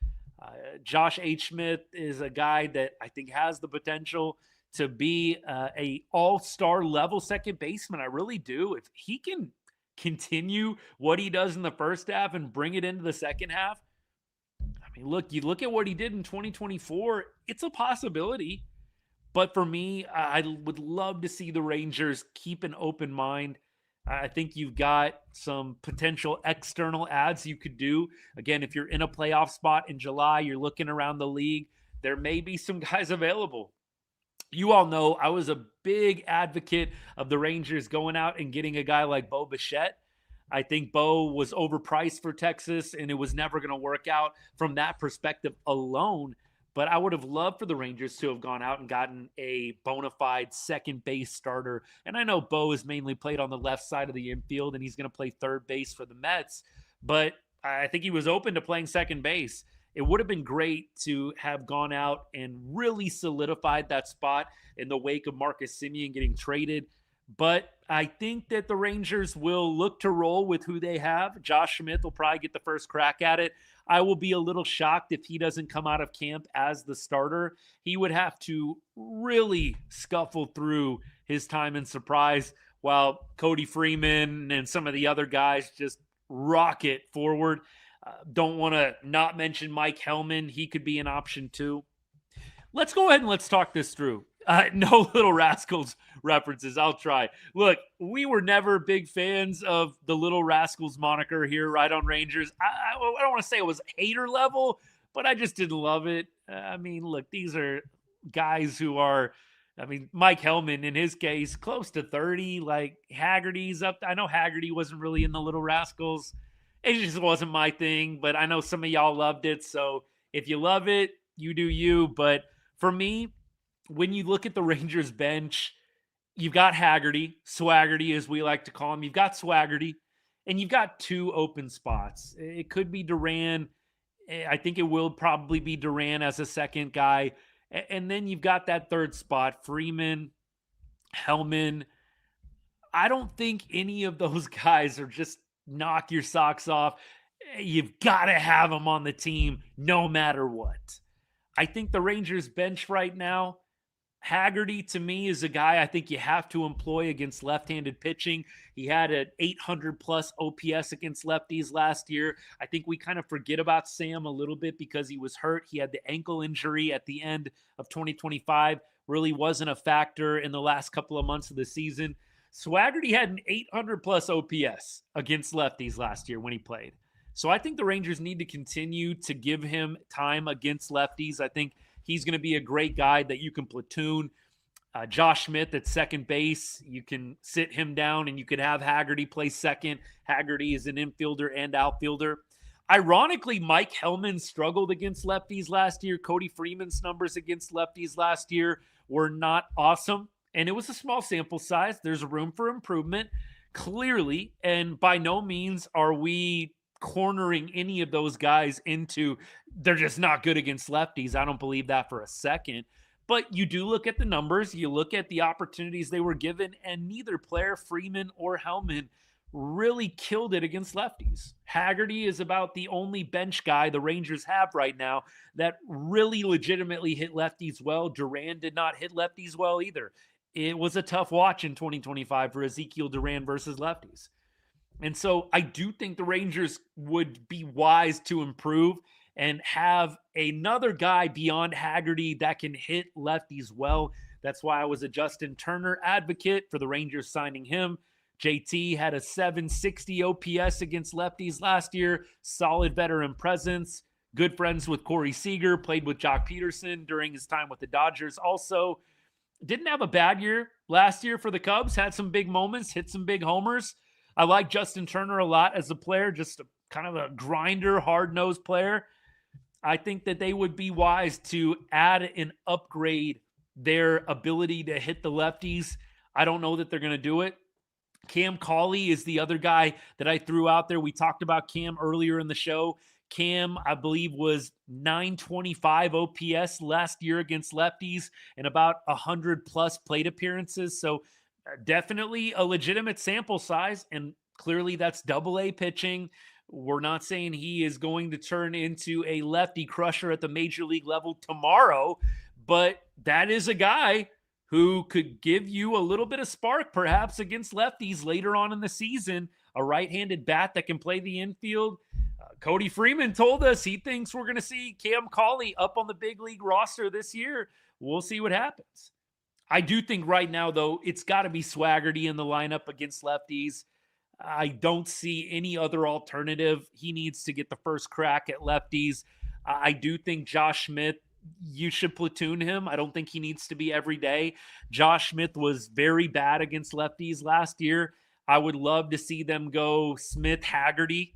[SPEAKER 4] Josh H. Smith is a guy that I think has the potential to be a all-star level second baseman. I really do. If he can continue what he does in the first half and bring it into the second half, I mean, you look at what he did in 2024, it's a possibility. But for me, I would love to see the Rangers keep an open mind. I think you've got some potential external ads you could do. Again, if you're in a playoff spot in July, you're looking around the league, there may be some guys available. You all know I was a big advocate of the Rangers going out and getting a guy like Bo Bichette. I think Bo was overpriced for Texas, and it was never going to work out from that perspective alone. But I would have loved for the Rangers to have gone out and gotten a bona fide second base starter. And I know Bo has mainly played on the left side of the infield, and he's going to play third base for the Mets. But I think he was open to playing second base. It would have been great to have gone out and really solidified that spot in the wake of Marcus Semien getting traded. But I think that the Rangers will look to roll with who they have. Josh Smith will probably get the first crack at it. I will be a little shocked if he doesn't come out of camp as the starter. He would have to really scuffle through his time in Surprise while Cody Freeman and some of the other guys just rocket forward. Don't want to not mention Mike Hellman. He could be an option too. Let's go ahead and let's talk this through. No Little Rascals references. I'll try. Look, we were never big fans of the Little Rascals moniker here, Right on Rangers. I don't want to say it was hater level, but I just didn't love it. I mean, look, these are guys who are, Mike Hellman, in his case, close to 30. Like, Haggerty's up. I know Haggerty wasn't really in the Little Rascals. It just wasn't my thing, but I know some of y'all loved it. So if you love it, you do you. But for me, when you look at the Rangers bench, you've got Haggerty, Swaggerty as we like to call him. You've got Swaggerty, and you've got two open spots. It could be Duran. I think it will probably be Duran as a second guy. And then you've got that third spot, Freeman, Hellman. I don't think any of those guys are just knock your socks off. You've got to have them on the team no matter what. I think the Rangers bench right now, Haggerty to me is a guy I think you have to employ against left-handed pitching. He had an 800 plus OPS against lefties last year. I think we kind of forget about Sam a little bit because he was hurt. He had the ankle injury at the end of 2025. Really wasn't a factor in the last couple of months of the season. Swaggerty had an 800 plus OPS against lefties last year when he played. So I think the Rangers need to continue to give him time against lefties. I think he's going to be a great guy that you can platoon. Josh Smith at second base, you can sit him down and you could have Haggerty play second. Haggerty is an infielder and outfielder. Ironically, Mike Hellman struggled against lefties last year. Cody Freeman's numbers against lefties last year were not awesome. And it was a small sample size. There's room for improvement, clearly. And by no means are we cornering any of those guys into they're just not good against lefties. I don't believe that for a second. But you do look at the numbers, you look at the opportunities they were given, and neither player, Freeman or Hellman, really killed it against lefties. Haggerty is about the only bench guy the Rangers have right now that really legitimately hit lefties well. Duran did not hit lefties well either. It was a tough watch in 2025 for Ezekiel Duran versus lefties. And so I do think the Rangers would be wise to improve and have another guy beyond Haggerty that can hit lefties well. That's why I was a Justin Turner advocate for the Rangers signing him. JT had a 760 OPS against lefties last year. Solid veteran presence. Good friends with Corey Seager. Played with Jock Peterson during his time with the Dodgers. Also, didn't have a bad year last year for the Cubs. Had some big moments. Hit some big homers. I like Justin Turner a lot as a player. Just a kind of a grinder, hard-nosed player. I think that they would be wise to add and upgrade their ability to hit the lefties. I don't know that they're going to do it. Cam Cauley is the other guy that I threw out there. We talked about Cam earlier in the show. Cam, I believe, was 925 OPS last year against lefties and about 100-plus plate appearances. So definitely a legitimate sample size, and clearly that's double-A pitching. We're not saying he is going to turn into a lefty crusher at the major league level tomorrow, but that is a guy who could give you a little bit of spark perhaps against lefties later on in the season, a right-handed bat that can play the infield. Cody Freeman told us he thinks we're going to see Cam Cauley up on the big league roster this year. We'll see what happens. I do think right now, though, it's got to be Swaggerty in the lineup against lefties. I don't see any other alternative. He needs to get the first crack at lefties. I do think Josh Smith, you should platoon him. I don't think he needs to be every day. Josh Smith was very bad against lefties last year. I would love to see them go Smith, Haggerty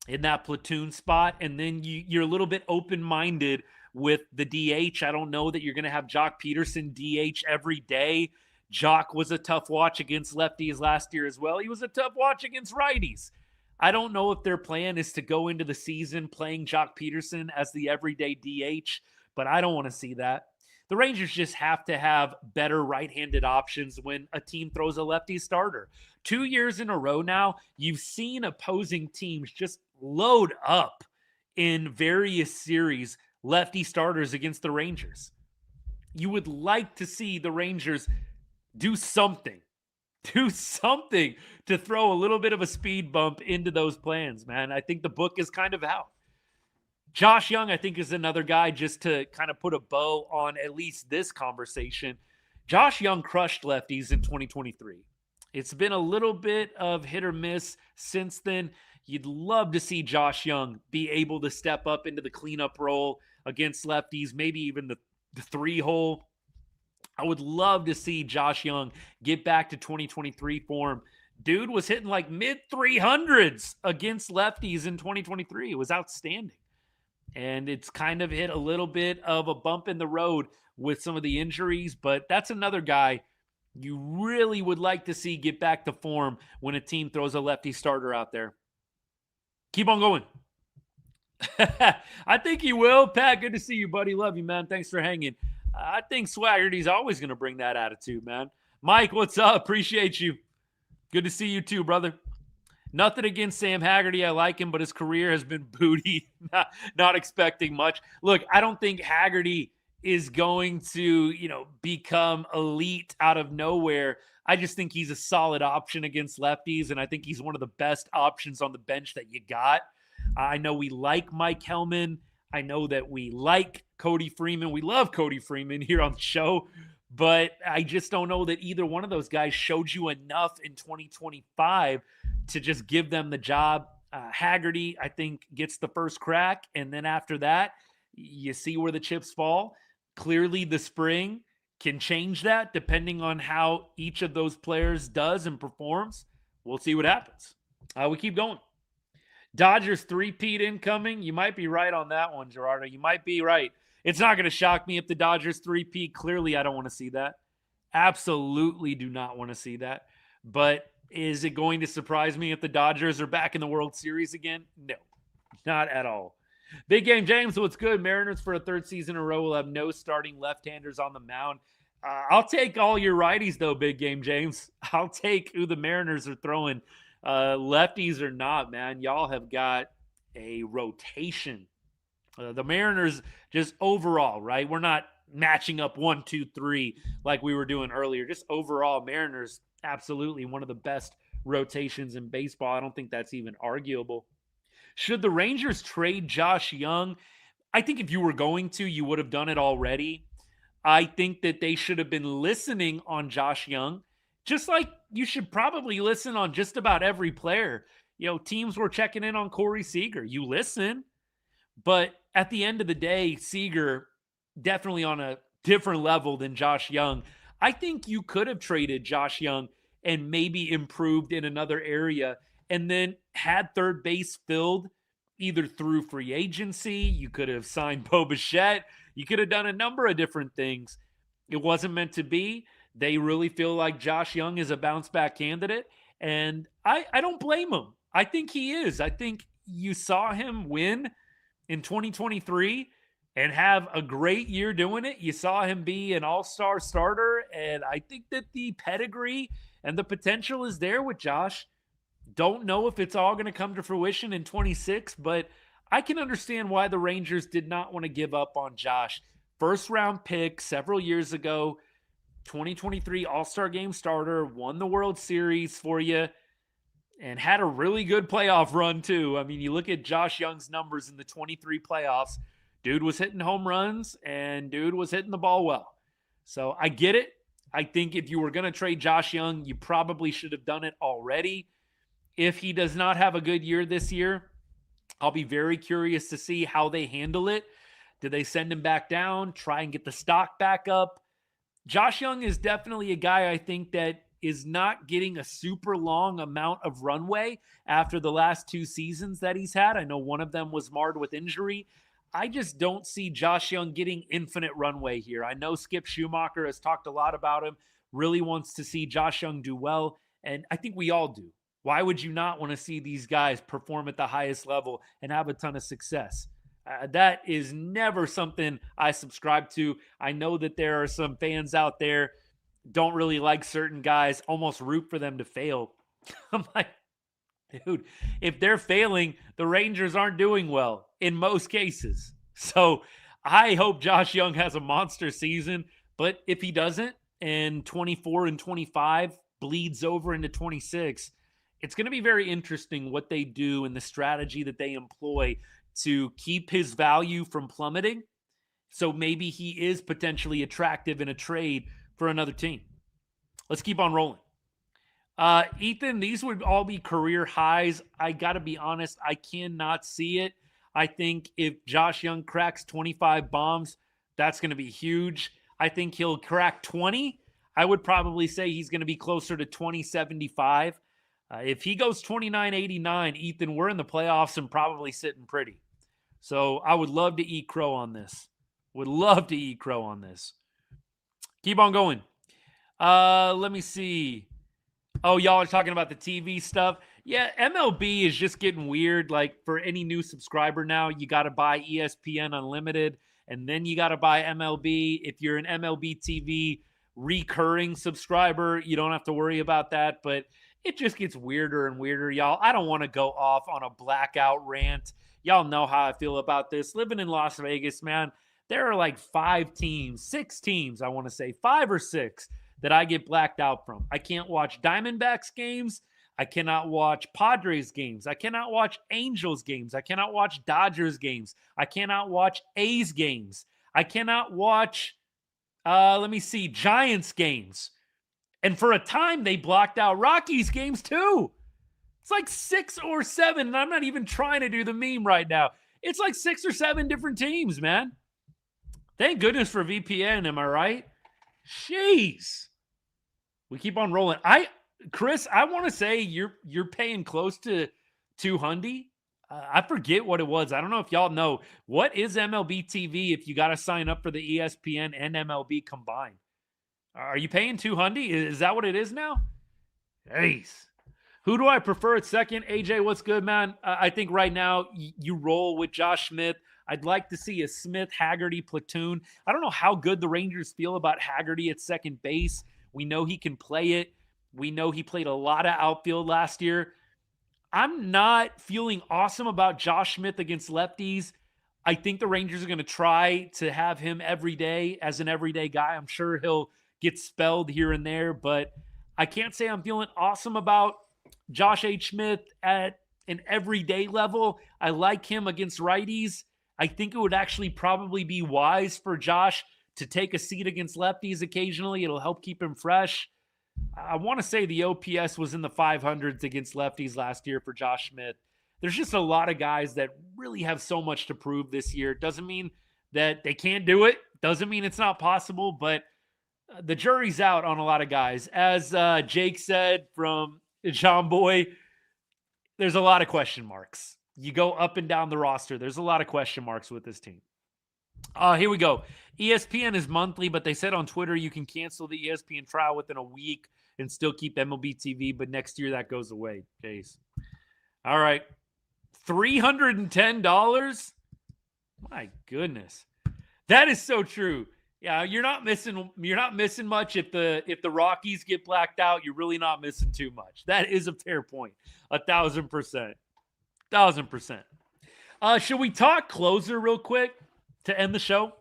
[SPEAKER 4] in that platoon spot. And then you're a little bit open-minded with the DH. I don't know that you're going to have Jock Peterson DH every day. Jock was a tough watch against lefties last year as well. He was a tough watch against righties. I don't know if their plan is to go into the season playing Jock Peterson as the everyday DH, but I don't want to see that. The Rangers just have to have better right-handed options when a team throws a lefty starter. 2 years in a row now, you've seen opposing teams just load up in various series lefty starters against the Rangers. You would like to see the Rangers do something to throw a little bit of a speed bump into those plans, man. I think the book is kind of out. Josh Young, I think, is another guy just to kind of put a bow on at least this conversation. Josh Young crushed lefties in 2023. It's been a little bit of hit or miss since then. You'd love to see Josh Young be able to step up into the cleanup role against lefties, maybe even the three-hole. I would love to see Josh Young get back to 2023 form. Dude was hitting like mid-300s against lefties in 2023. It was outstanding. And it's kind of hit a little bit of a bump in the road with some of the injuries, but that's another guy you really would like to see get back to form when a team throws a lefty starter out there. Keep on going. I think he will. Pat, good to see you, buddy. Love you, man. Thanks for hanging. I think Swaggerty's always going to bring that attitude, man. Mike, what's up? Appreciate you. Good to see you too, brother. Nothing against Sam Haggerty. I like him, but his career has been booty. Not expecting much. Look, I don't think Haggerty is going to, become elite out of nowhere. I just think he's a solid option against lefties, and I think he's one of the best options on the bench that you got. I know we like Mike Hellman. I know that we like Cody Freeman. We love Cody Freeman here on the show, but I just don't know that either one of those guys showed you enough in 2025 to just give them the job. Haggerty, I think, gets the first crack, and then after that, you see where the chips fall. Clearly, the spring can change that depending on how each of those players does and performs. We'll see what happens. We keep going. Dodgers three-peat incoming. You might be right on that one, Gerardo. You might be right. It's not going to shock me if the Dodgers three-peat. Clearly, I don't want to see that. Absolutely do not want to see that. But Is it going to surprise me if the Dodgers are back in the World Series again? No, not at all. Big Game James, what's good? Mariners for a third season in a row will have no starting left-handers on the mound. I'll take all your righties, though, Big Game James. I'll take who the Mariners are throwing. Lefties or not, man, y'all have got a rotation. The Mariners just overall, right? We're not matching up 1, 2, 3 like we were doing earlier. Just overall, Mariners, absolutely one of the best rotations in baseball. I don't think that's even arguable. Should the Rangers trade Josh Young? I think if you were going to, you would have done it already. I think that they should have been listening on Josh Young, just like you should probably listen on just about every player. You know, teams were checking in on Corey Seager. You listen. But at the end of the day, Seager definitely on a different level than Josh Young. I think you could have traded Josh Young and maybe improved in another area and then had third base filled either through free agency. You could have signed Bo Bichette. You could have done a number of different things. It wasn't meant to be. They really feel like Josh Young is a bounce back candidate. And I don't blame him. I think he is. I think you saw him win in 2023 and have a great year doing it. You saw him be an all-star starter. And I think that the pedigree and the potential is there with Josh. Don't know if it's all going to come to fruition in 26, but I can understand why the Rangers did not want to give up on Josh. First round pick several years ago, 2023 All-Star Game starter, won the World Series for you, and had a really good playoff run too. I mean, you look at Josh Young's numbers in the 23 playoffs, dude was hitting home runs and dude was hitting the ball well. So I get it. I think if you were going to trade Josh Young, you probably should have done it already. If he does not have a good year this year, I'll be very curious to see how they handle it. Do they send him back down, try and get the stock back up? Josh Young is definitely a guy I think that is not getting a super long amount of runway after the last 2 seasons that he's had. I know one of them was marred with injury. I just don't see Josh Young getting infinite runway here. I know Skip Schumacher has talked a lot about him, really wants to see Josh Young do well, and I think we all do. Why would you not want to see these guys perform at the highest level and have a ton of success? That is never something I subscribe to. I know that there are some fans out there don't really like certain guys, almost root for them to fail. I'm like, dude, if they're failing, the Rangers aren't doing well in most cases. So I hope Josh Young has a monster season, but if he doesn't, and 24 and 25 bleeds over into 26, it's going to be very interesting what they do and the strategy that they employ to keep his value from plummeting. So maybe he is potentially attractive in a trade for another team. Let's keep on rolling. Ethan, these would all be career highs. I got to be honest, I cannot see it. I think if Josh Young cracks 25 bombs, that's going to be huge. I think he'll crack 20. I would probably say he's going to be closer to 2075. If he goes 29-89, Ethan, we're in the playoffs and probably sitting pretty. So I would love to eat crow on this. Would love to eat crow on this. Keep on going. Let me see. Oh, y'all are talking about the TV stuff. Yeah, MLB is just getting weird. Like, for any new subscriber now, you got to buy ESPN Unlimited, and then you got to buy MLB. If you're an MLB TV recurring subscriber, you don't have to worry about that. But it just gets weirder and weirder, y'all. I don't want to go off on a blackout rant. Y'all know how I feel about this. Living in Las Vegas, man, there are like 6 teams, I want to say, 5 or 6 that I get blacked out from. I can't watch Diamondbacks games. I cannot watch Padres games. I cannot watch Angels games. I cannot watch Dodgers games. I cannot watch A's games. I cannot watch, Giants games. And for a time, they blocked out Rockies games too. It's like 6 or 7, and I'm not even trying to do the meme right now. It's like 6 or 7 different teams, man. Thank goodness for VPN, am I right? Jeez. We keep on rolling. Chris, I want to say you're paying close to $200. I forget what it was. I don't know if y'all know. What is MLB TV if you got to sign up for the ESPN and MLB combined? Are you paying $200? Is that what it is now? Jeez. Who do I prefer at second? AJ, what's good, man? I think right now you roll with Josh Smith. I'd like to see a Smith-Haggerty platoon. I don't know how good the Rangers feel about Haggerty at second base. We know he can play it. We know he played a lot of outfield last year. I'm not feeling awesome about Josh Smith against lefties. I think the Rangers are going to try to have him every day as an everyday guy. I'm sure he'll get spelled here and there, but I can't say I'm feeling awesome about Josh H. Smith at an everyday level. I like him against righties. I think it would actually probably be wise for Josh to take a seat against lefties occasionally. It'll help keep him fresh. I want to say the OPS was in the 500s against lefties last year for Josh Smith. There's just a lot of guys that really have so much to prove this year. Doesn't mean that they can't do it. Doesn't mean it's not possible, but the jury's out on a lot of guys. As Jake said from John Boy, there's a lot of question marks. You go up and down the roster. There's a lot of question marks with this team. Here we go. ESPN is monthly, but they said on Twitter you can cancel the ESPN trial within a week and still keep MLB TV, but next year that goes away. Jeez. All right. $310? My goodness. That is so true. Yeah, you're not missing much if the Rockies get blacked out. You're really not missing too much. That is a fair point. 1,000%. 1,000%. Should we talk closer real quick to end the show?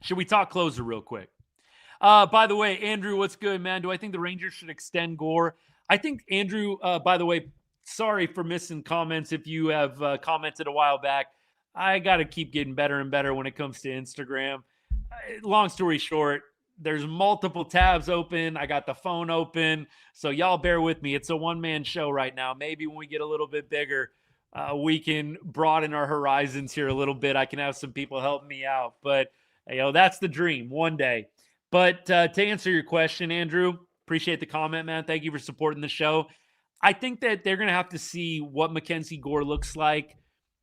[SPEAKER 4] Should we talk closer real quick? By the way, Andrew, what's good, man? Do I think the Rangers should extend Gore? I think, Andrew, by the way, sorry for missing comments if you have commented a while back. I got to keep getting better and better when it comes to Instagram. Long story short, there's multiple tabs open. I got the phone open. So y'all bear with me. It's a one-man show right now. Maybe when we get a little bit bigger, we can broaden our horizons here a little bit. I can have some people help me out. But, that's the dream one day. But to answer your question, Andrew, appreciate the comment, man. Thank you for supporting the show. I think that they're going to have to see what Mackenzie Gore looks like.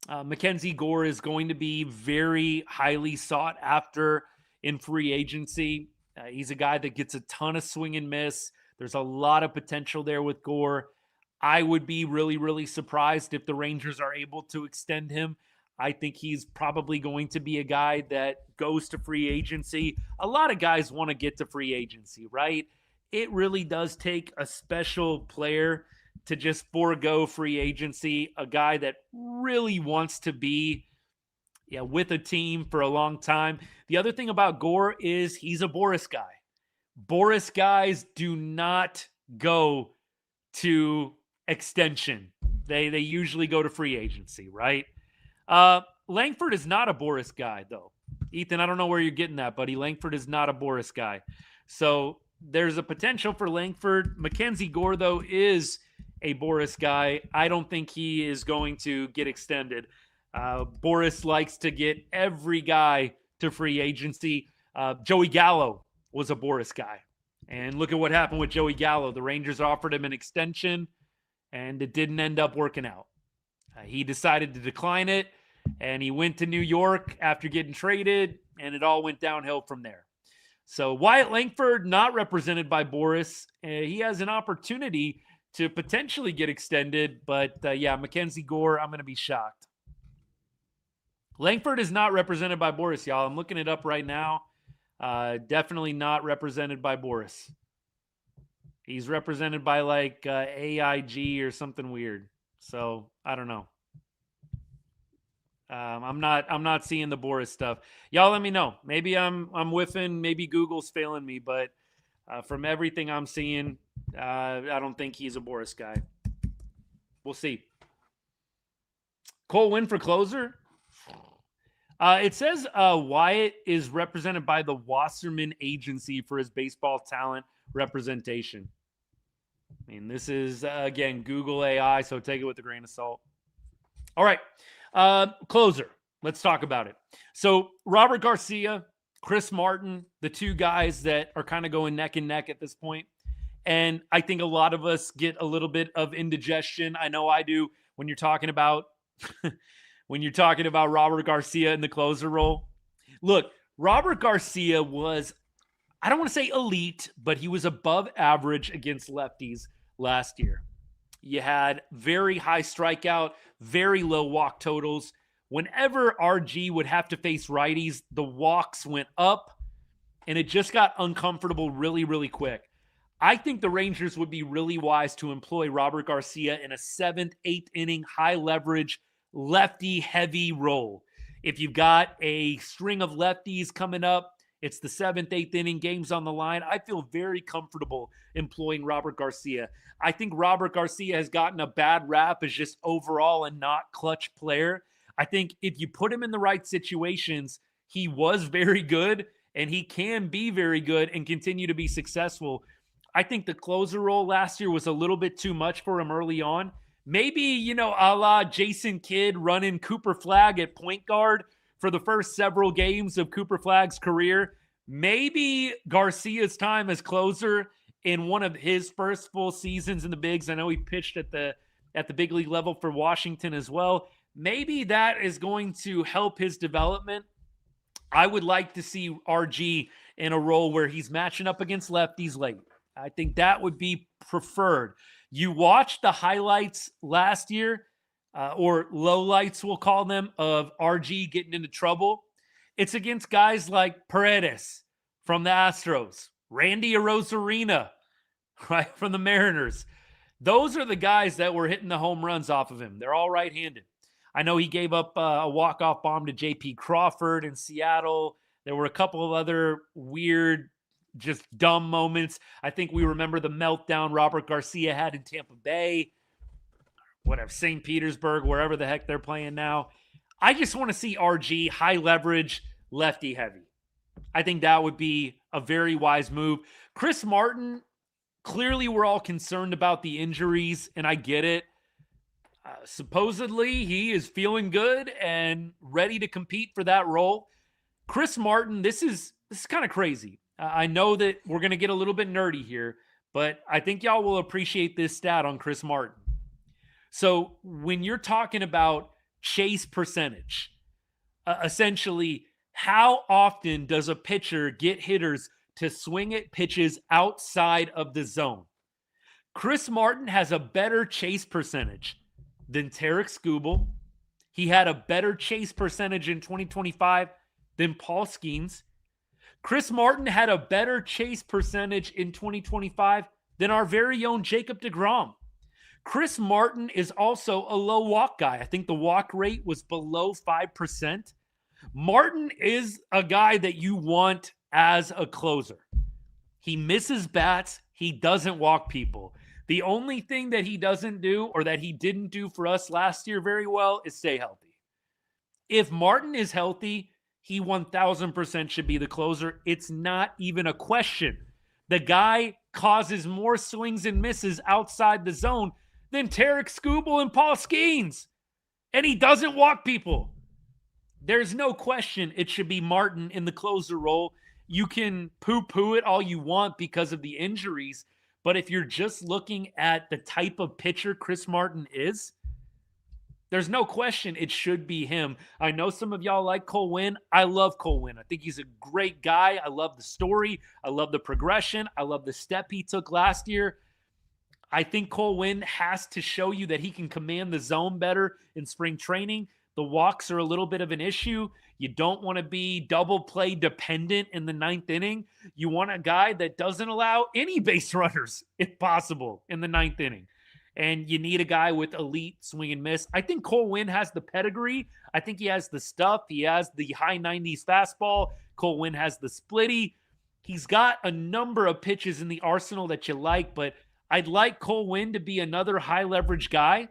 [SPEAKER 4] Mackenzie Gore is going to be very highly sought after in free agency. He's a guy that gets a ton of swing and miss. There's a lot of potential there with Gore. I would be really, really surprised if the Rangers are able to extend him. I think he's probably going to be a guy that goes to free agency. A lot of guys want to get to free agency, right? It really does take a special player to just forego free agency, a guy that really wants to be with a team for a long time. The other thing about Gore is he's a Boris guy. Boris guys do not go to extension. They usually go to free agency, right? Langford is not a Boris guy, though. Ethan, I don't know where you're getting that, buddy. Langford is not a Boris guy. So there's a potential for Langford. Mackenzie Gore, though, is a Boris guy. I don't think he is going to get extended. Boris likes to get every guy to free agency. Joey Gallo was a Boris guy. And look at what happened with Joey Gallo. The Rangers offered him an extension, and it didn't end up working out. He decided to decline it, and he went to New York after getting traded, and it all went downhill from there. So Wyatt Langford, not represented by Boris. He has an opportunity to potentially get extended, but Mackenzie Gore, I'm going to be shocked. Langford is not represented by Boris, y'all. I'm looking it up right now. Definitely not represented by Boris. He's represented by like AIG or something weird. So I don't know. I'm not seeing the Boris stuff. Y'all let me know. Maybe I'm whiffing. Maybe Google's failing me, but from everything I'm seeing, I don't think he's a Boris guy. We'll see. Cole Winn for closer. It says Wyatt is represented by the Wasserman Agency for his baseball talent representation. I mean, this is, again, Google AI, so take it with a grain of salt. All right. Closer. Let's talk about it. So Robert Garcia, Chris Martin, the two guys that are kind of going neck and neck at this point. And I think a lot of us get a little bit of indigestion. I know I do when you're talking about Robert Garcia in the closer role. Look, Robert Garcia was, I don't want to say elite, but he was above average against lefties last year. You had very high strikeout, very low walk totals. Whenever RG would have to face righties, the walks went up, and it just got uncomfortable really, really quick. I think the Rangers would be really wise to employ Robert Garcia in a 7th, 8th inning, high leverage, lefty heavy role. If you've got a string of lefties coming up, it's the 7th, 8th inning, games on the line. I feel very comfortable employing Robert Garcia. I think Robert Garcia has gotten a bad rap as just overall a not clutch player. I think if you put him in the right situations, he was very good, and he can be very good and continue to be successful. I think the closer role last year was a little bit too much for him early on. Maybe, a la Jason Kidd running Cooper Flagg at point guard for the first several games of Cooper Flagg's career. Maybe Garcia's time as closer in one of his first full seasons in the bigs. I know he pitched at the big league level for Washington as well. Maybe that is going to help his development. I would like to see RG in a role where he's matching up against lefties late. I think that would be preferred. You watched the highlights last year, or lowlights, we'll call them, of RG getting into trouble. It's against guys like Paredes from the Astros, Randy Arozarena, right, from the Mariners. Those are the guys that were hitting the home runs off of him. They're all right-handed. I know he gave up a walk-off bomb to J.P. Crawford in Seattle. There were a couple of other weird, just dumb moments. I think we remember the meltdown Robert Garcia had in Tampa Bay, whatever, St. Petersburg, wherever the heck they're playing now. I just want to see RG high leverage, lefty heavy. I think that would be a very wise move. Chris Martin, clearly we're all concerned about the injuries, and I get it. Supposedly he is feeling good and ready to compete for that role. Chris Martin, this is kind of crazy. I know that we're going to get a little bit nerdy here, but I think y'all will appreciate this stat on Chris Martin. So when you're talking about chase percentage, essentially, how often does a pitcher get hitters to swing at pitches outside of the zone? Chris Martin has a better chase percentage than Tarek Skubal. He had a better chase percentage in 2025 than Paul Skeens. Chris Martin had a better chase percentage in 2025 than our very own Jacob deGrom. Chris Martin is also a low walk guy. I think the walk rate was below 5%. Martin is a guy that you want as a closer. He misses bats. He doesn't walk people. The only thing that he doesn't do, or that he didn't do for us last year very well, is stay healthy. If Martin is healthy, he 1,000% should be the closer. It's not even a question. The guy causes more swings and misses outside the zone than Tarek Skubal and Paul Skeens. And he doesn't walk people. There's no question it should be Martin in the closer role. You can poo-poo it all you want because of the injuries, but if you're just looking at the type of pitcher Chris Martin is, there's no question it should be him. I know some of y'all like Cole Winn. I love Cole Winn. I think he's a great guy. I love the story. I love the progression. I love the step he took last year. I think Cole Winn has to show you that he can command the zone better in spring training. The walks are a little bit of an issue. You don't want to be double play dependent in the 9th inning. You want a guy that doesn't allow any base runners, if possible, in the 9th inning. And you need a guy with elite swing and miss. I think Cole Winn has the pedigree. I think he has the stuff. He has the high 90s fastball. Cole Winn has the splitty. He's got a number of pitches in the arsenal that you like, but I'd like Cole Winn to be another high leverage guy.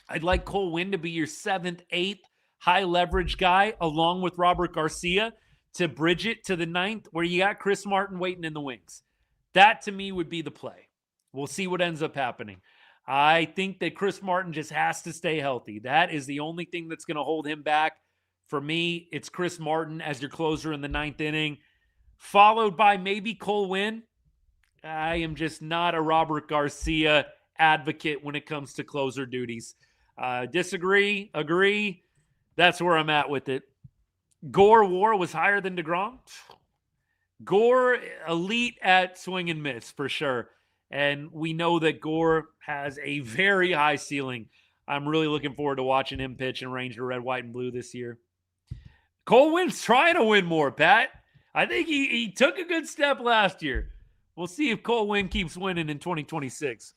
[SPEAKER 4] I'd like Cole Winn to be your 7th, 8th high leverage guy along with Robert Garcia to bridge it to the 9th where you got Chris Martin waiting in the wings. That to me would be the play. We'll see what ends up happening. I think that Chris Martin just has to stay healthy. That is the only thing that's going to hold him back. For me, it's Chris Martin as your closer in the 9th inning, followed by maybe Cole Winn. I am just not a Robert Garcia advocate when it comes to closer duties. Disagree, agree. That's where I'm at with it. Gore WAR was higher than deGrom. Gore, elite at swing and miss for sure. And we know that Gore has a very high ceiling. I'm really looking forward to watching him pitch in Ranger red, white, and blue this year. Cole Wynn's trying to win more, Pat. I think he took a good step last year. We'll see if Cole Wynn keeps winning in 2026.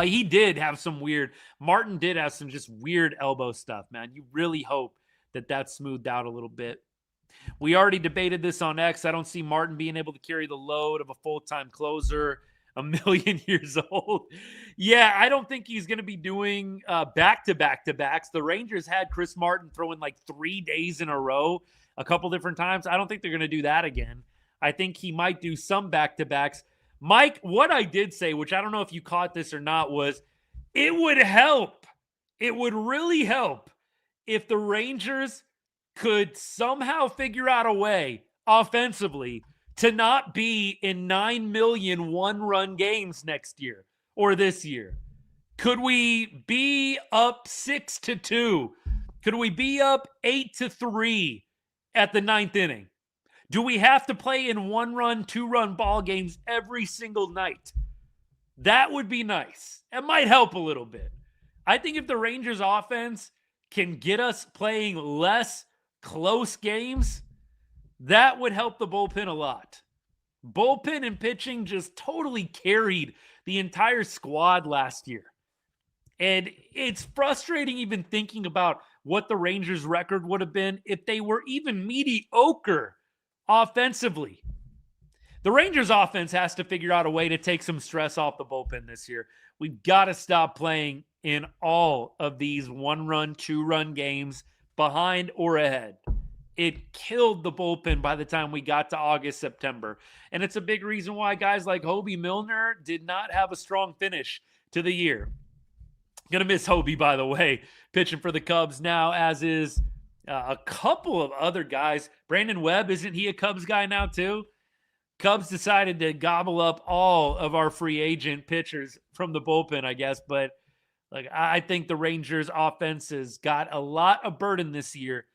[SPEAKER 4] He did have some weird, Martin did have some just weird elbow stuff, man. You really hope that that's smoothed out a little bit. We already debated this on X. I don't see Martin being able to carry the load of a full-time closer, a million years old. Yeah, I don't think he's going to be doing back-to-back-to-backs. The Rangers had Chris Martin throwing like 3 days in a row a couple different times. I don't think they're going to do that again. I think he might do some back-to-backs. Mike, what I did say, which I don't know if you caught this or not, was it would help. It would really help if the Rangers could somehow figure out a way offensively to not be in 9 million one-run games next year or this year. Could we be up 6-2? Could we be up 8-3 at the 9th inning? Do we have to play in 1-run, 2-run ball games every single night? That would be nice. It might help a little bit. I think if the Rangers offense can get us playing less close games, that would help the bullpen a lot. Bullpen and pitching just totally carried the entire squad last year. And it's frustrating even thinking about what the Rangers' record would have been if they were even mediocre offensively. The Rangers offense has to figure out a way to take some stress off the bullpen this year. We've got to stop playing in all of these 1-run, 2-run games behind or ahead. It killed the bullpen by the time we got to August, September. And it's a big reason why guys like Hobie Milner did not have a strong finish to the year. Gonna miss Hobie, by the way, pitching for the Cubs now, as is a couple of other guys. Brandon Webb, isn't he a Cubs guy now too? Cubs decided to gobble up all of our free agent pitchers from the bullpen, I guess. But I think the Rangers offense has got a lot of burden this year.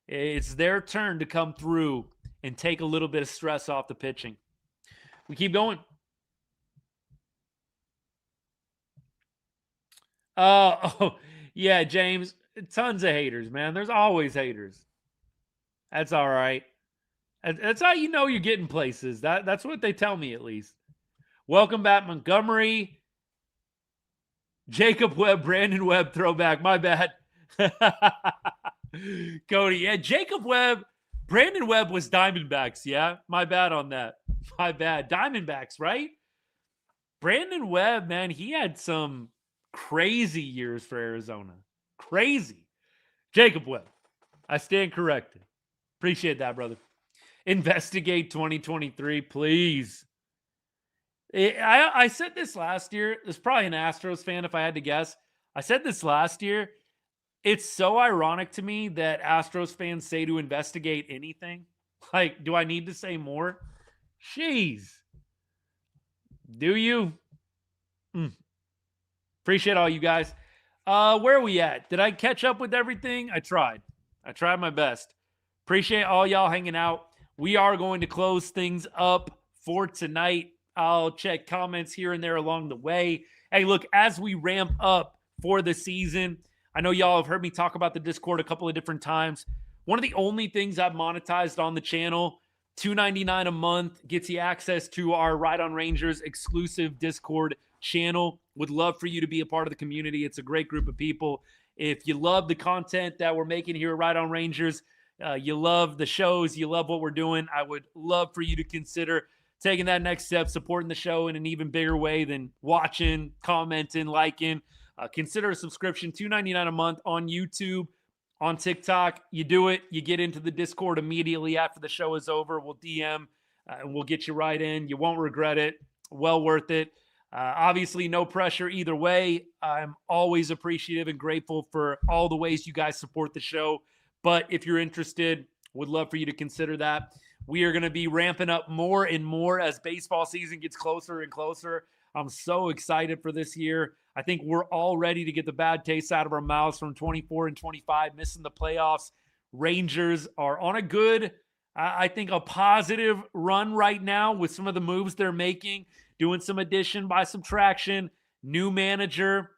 [SPEAKER 4] It's their turn to come through and take a little bit of stress off the pitching. We keep going. Oh, yeah, James. Tons of haters, man. There's always haters. That's all right. That's how you know you're getting places. That's what they tell me, at least. Welcome back, Montgomery. Jacob Webb, Brandon Webb throwback. My bad. Cody, yeah, Jacob Webb, Brandon Webb was Diamondbacks, yeah? My bad on that. My bad. Diamondbacks, right? Brandon Webb, man, he had some crazy years for Arizona. Crazy. Jacob Webb, I stand corrected. Appreciate that, brother. Investigate 2023, please. I said this last year. There's probably an Astros fan if I had to guess. I said this last year. It's so ironic to me that Astros fans say to investigate anything. Like, do I need to say more? Jeez. Do you? Appreciate all you guys. Where are we at? Did I catch up with everything? I tried. I tried my best. Appreciate all y'all hanging out. We are going to close things up for tonight. I'll check comments here and there along the way. Hey, look, as we ramp up for the season, I know y'all have heard me talk about the Discord a couple of different times. One of the only things I've monetized on the channel, $2.99 a month, gets you access to our Ride on Rangers exclusive Discord channel. Would love for you to be a part of the community. It's a great group of people. If you love the content that we're making here at Ride on Rangers, you love the shows, you love what we're doing, I would love for you to consider taking that next step, supporting the show in an even bigger way than watching, commenting, liking. Consider a subscription, $2.99 a month on YouTube, on TikTok. You do it, you get into the Discord immediately after the show is over. We'll DM and we'll get you right in. You won't regret it. Well worth it. Obviously, no pressure either way. I'm always appreciative and grateful for all the ways you guys support the show. But if you're interested, would love for you to consider that. We are going to be ramping up more and more as baseball season gets closer and closer. I'm so excited for this year. I think we're all ready to get the bad taste out of our mouths from 24 and 25, missing the playoffs. Rangers are on a good, I think a positive run right now with some of the moves they're making. doing some addition by subtraction, new manager.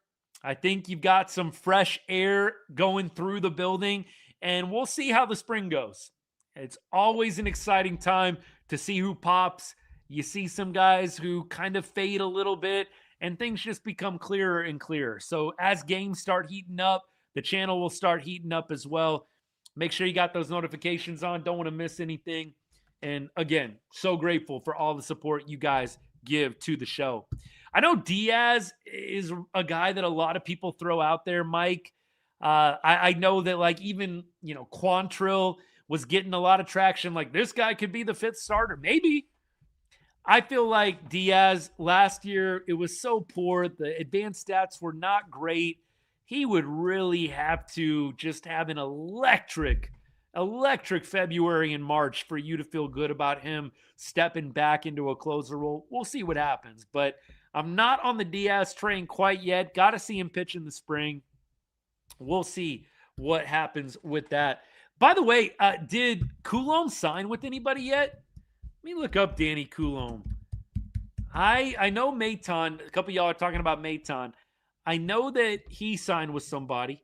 [SPEAKER 4] I think you've got some fresh air going through the building, and we'll see how the spring goes. It's always an exciting time to see who pops. You see some guys who kind of fade a little bit, and things just become clearer and clearer. So as games start heating up, the channel will start heating up as well. Make sure you got those notifications on. Don't want to miss anything. And again, so grateful for all the support you guys give to the show. I know Diaz is a guy that a lot of people throw out there, Mike. I know that like even, Quantrill was getting a lot of traction. Like this guy could be the 5th starter. Maybe. I feel like Diaz last year, it was so poor. The advanced stats were not great. He would really have to just have an electric February and March for you to feel good about him stepping back into a closer role. We'll see what happens, but I'm not on the Diaz train quite yet. Got to see him pitch in the spring. We'll see what happens with that. By the way, did Coulombe sign with anybody yet? Let me look up Danny Coulombe. I know Maton. A couple of y'all are talking about Maton. I know that he signed with somebody.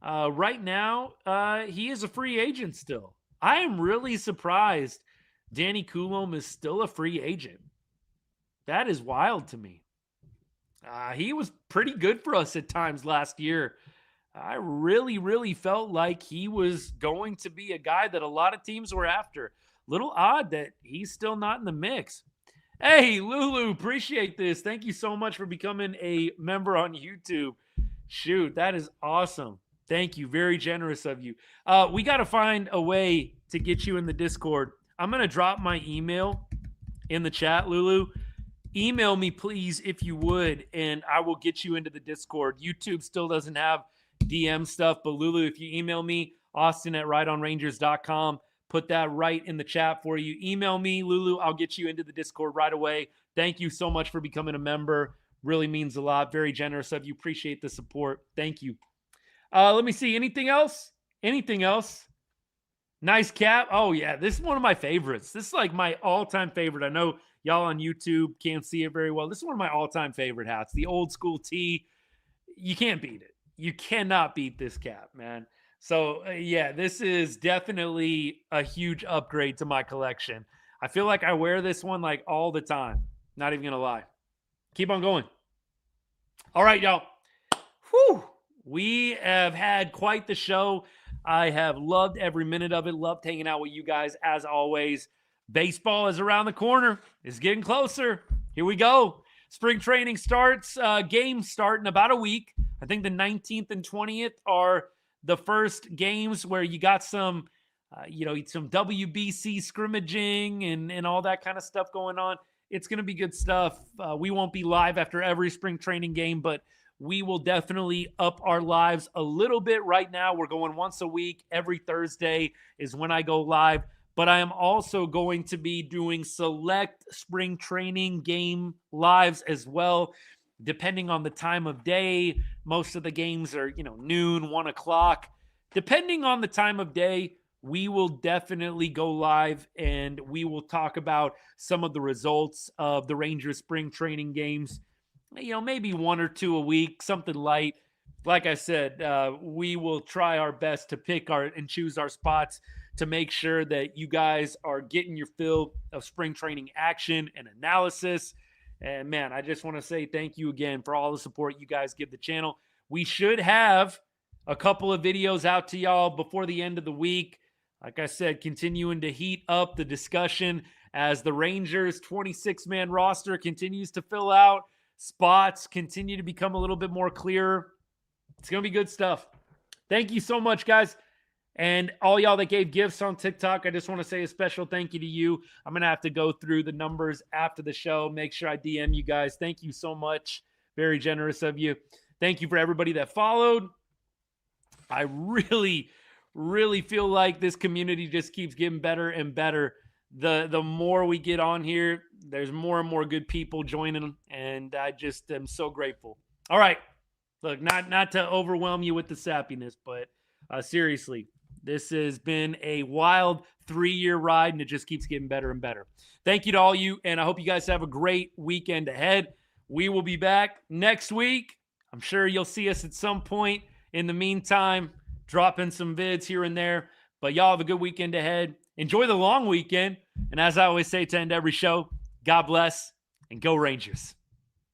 [SPEAKER 4] Right now, he is a free agent still. I am really surprised Danny Coulombe is still a free agent. That is wild to me. He was pretty good for us at times last year. I really felt like he was going to be a guy that a lot of teams were after. Little odd that he's still not in the mix. Hey, Lulu, appreciate this. Thank you so much for becoming a member on YouTube. Shoot, that is awesome. Thank you. Very generous of you. We got to find a way to get you in the Discord. I'm going to drop my email in the chat, Lulu. Email me, please, if you would, and I will get you into the Discord. YouTube still doesn't have DM stuff, but Lulu, if you email me, Austin@rightonrangers.com, put that right in the chat for you. Email me, Lulu. I'll get you into the Discord right away. Thank you so much for becoming a member. Really means a lot. Very generous of you. Appreciate the support. Thank you. Let me see. Anything else? Anything else? Nice cap. Oh, yeah. This is one of my favorites. This is like my all-time favorite. I know y'all on YouTube can't see it very well. This is one of my all-time favorite hats. The old school tee. You can't beat it. You cannot beat this cap, man. So, yeah, this is definitely a huge upgrade to my collection. I feel like I wear this one like all the time. Not even going to lie. Keep on going. All right, y'all. Whew. We have had quite the show. I have loved every minute of it. Loved hanging out with you guys as always. Baseball is around the corner. It's getting closer. Here we go. Spring training starts. Games start in about a week. I think the 19th and 20th are the first games where you got some, some WBC scrimmaging and all that kind of stuff going on. It's going to be good stuff. We won't be live after every spring training game, but we will definitely up our lives a little bit. Right now, we're going once a week. Every Thursday is when I go live. But I am also going to be doing select spring training game lives as well, depending on the time of day. Most of the games are, noon, 1 o'clock. Depending on the time of day, we will definitely go live and we will talk about some of the results of the Rangers spring training games. Maybe 1 or 2 a week, something light. Like I said, we will try our best to pick and choose our spots to make sure that you guys are getting your fill of spring training action and analysis. And man, I just want to say thank you again for all the support you guys give the channel. We should have a couple of videos out to y'all before the end of the week. Like I said, continuing to heat up the discussion as the Rangers 26-man roster continues to fill out. Spots continue to become a little bit more clear. It's going to be good stuff. Thank you so much, guys. And all y'all that gave gifts on TikTok, I just want to say a special thank you to you. I'm going to have to go through the numbers after the show. Make sure I DM you guys. Thank you so much. Very generous of you. Thank you for everybody that followed. I really feel like this community just keeps getting better and better. The more we get on here, there's more and more good people joining, and I just am so grateful. All right. Look, not to overwhelm you with the sappiness, but seriously, This has been a wild 3-year ride, and it just keeps getting better and better. Thank you to all you, and I hope you guys have a great weekend ahead. We will be back next week. I'm sure you'll see us at some point. In the meantime, dropping some vids here and there. But y'all have a good weekend ahead. Enjoy the long weekend. And as I always say to end every show, God bless and go Rangers.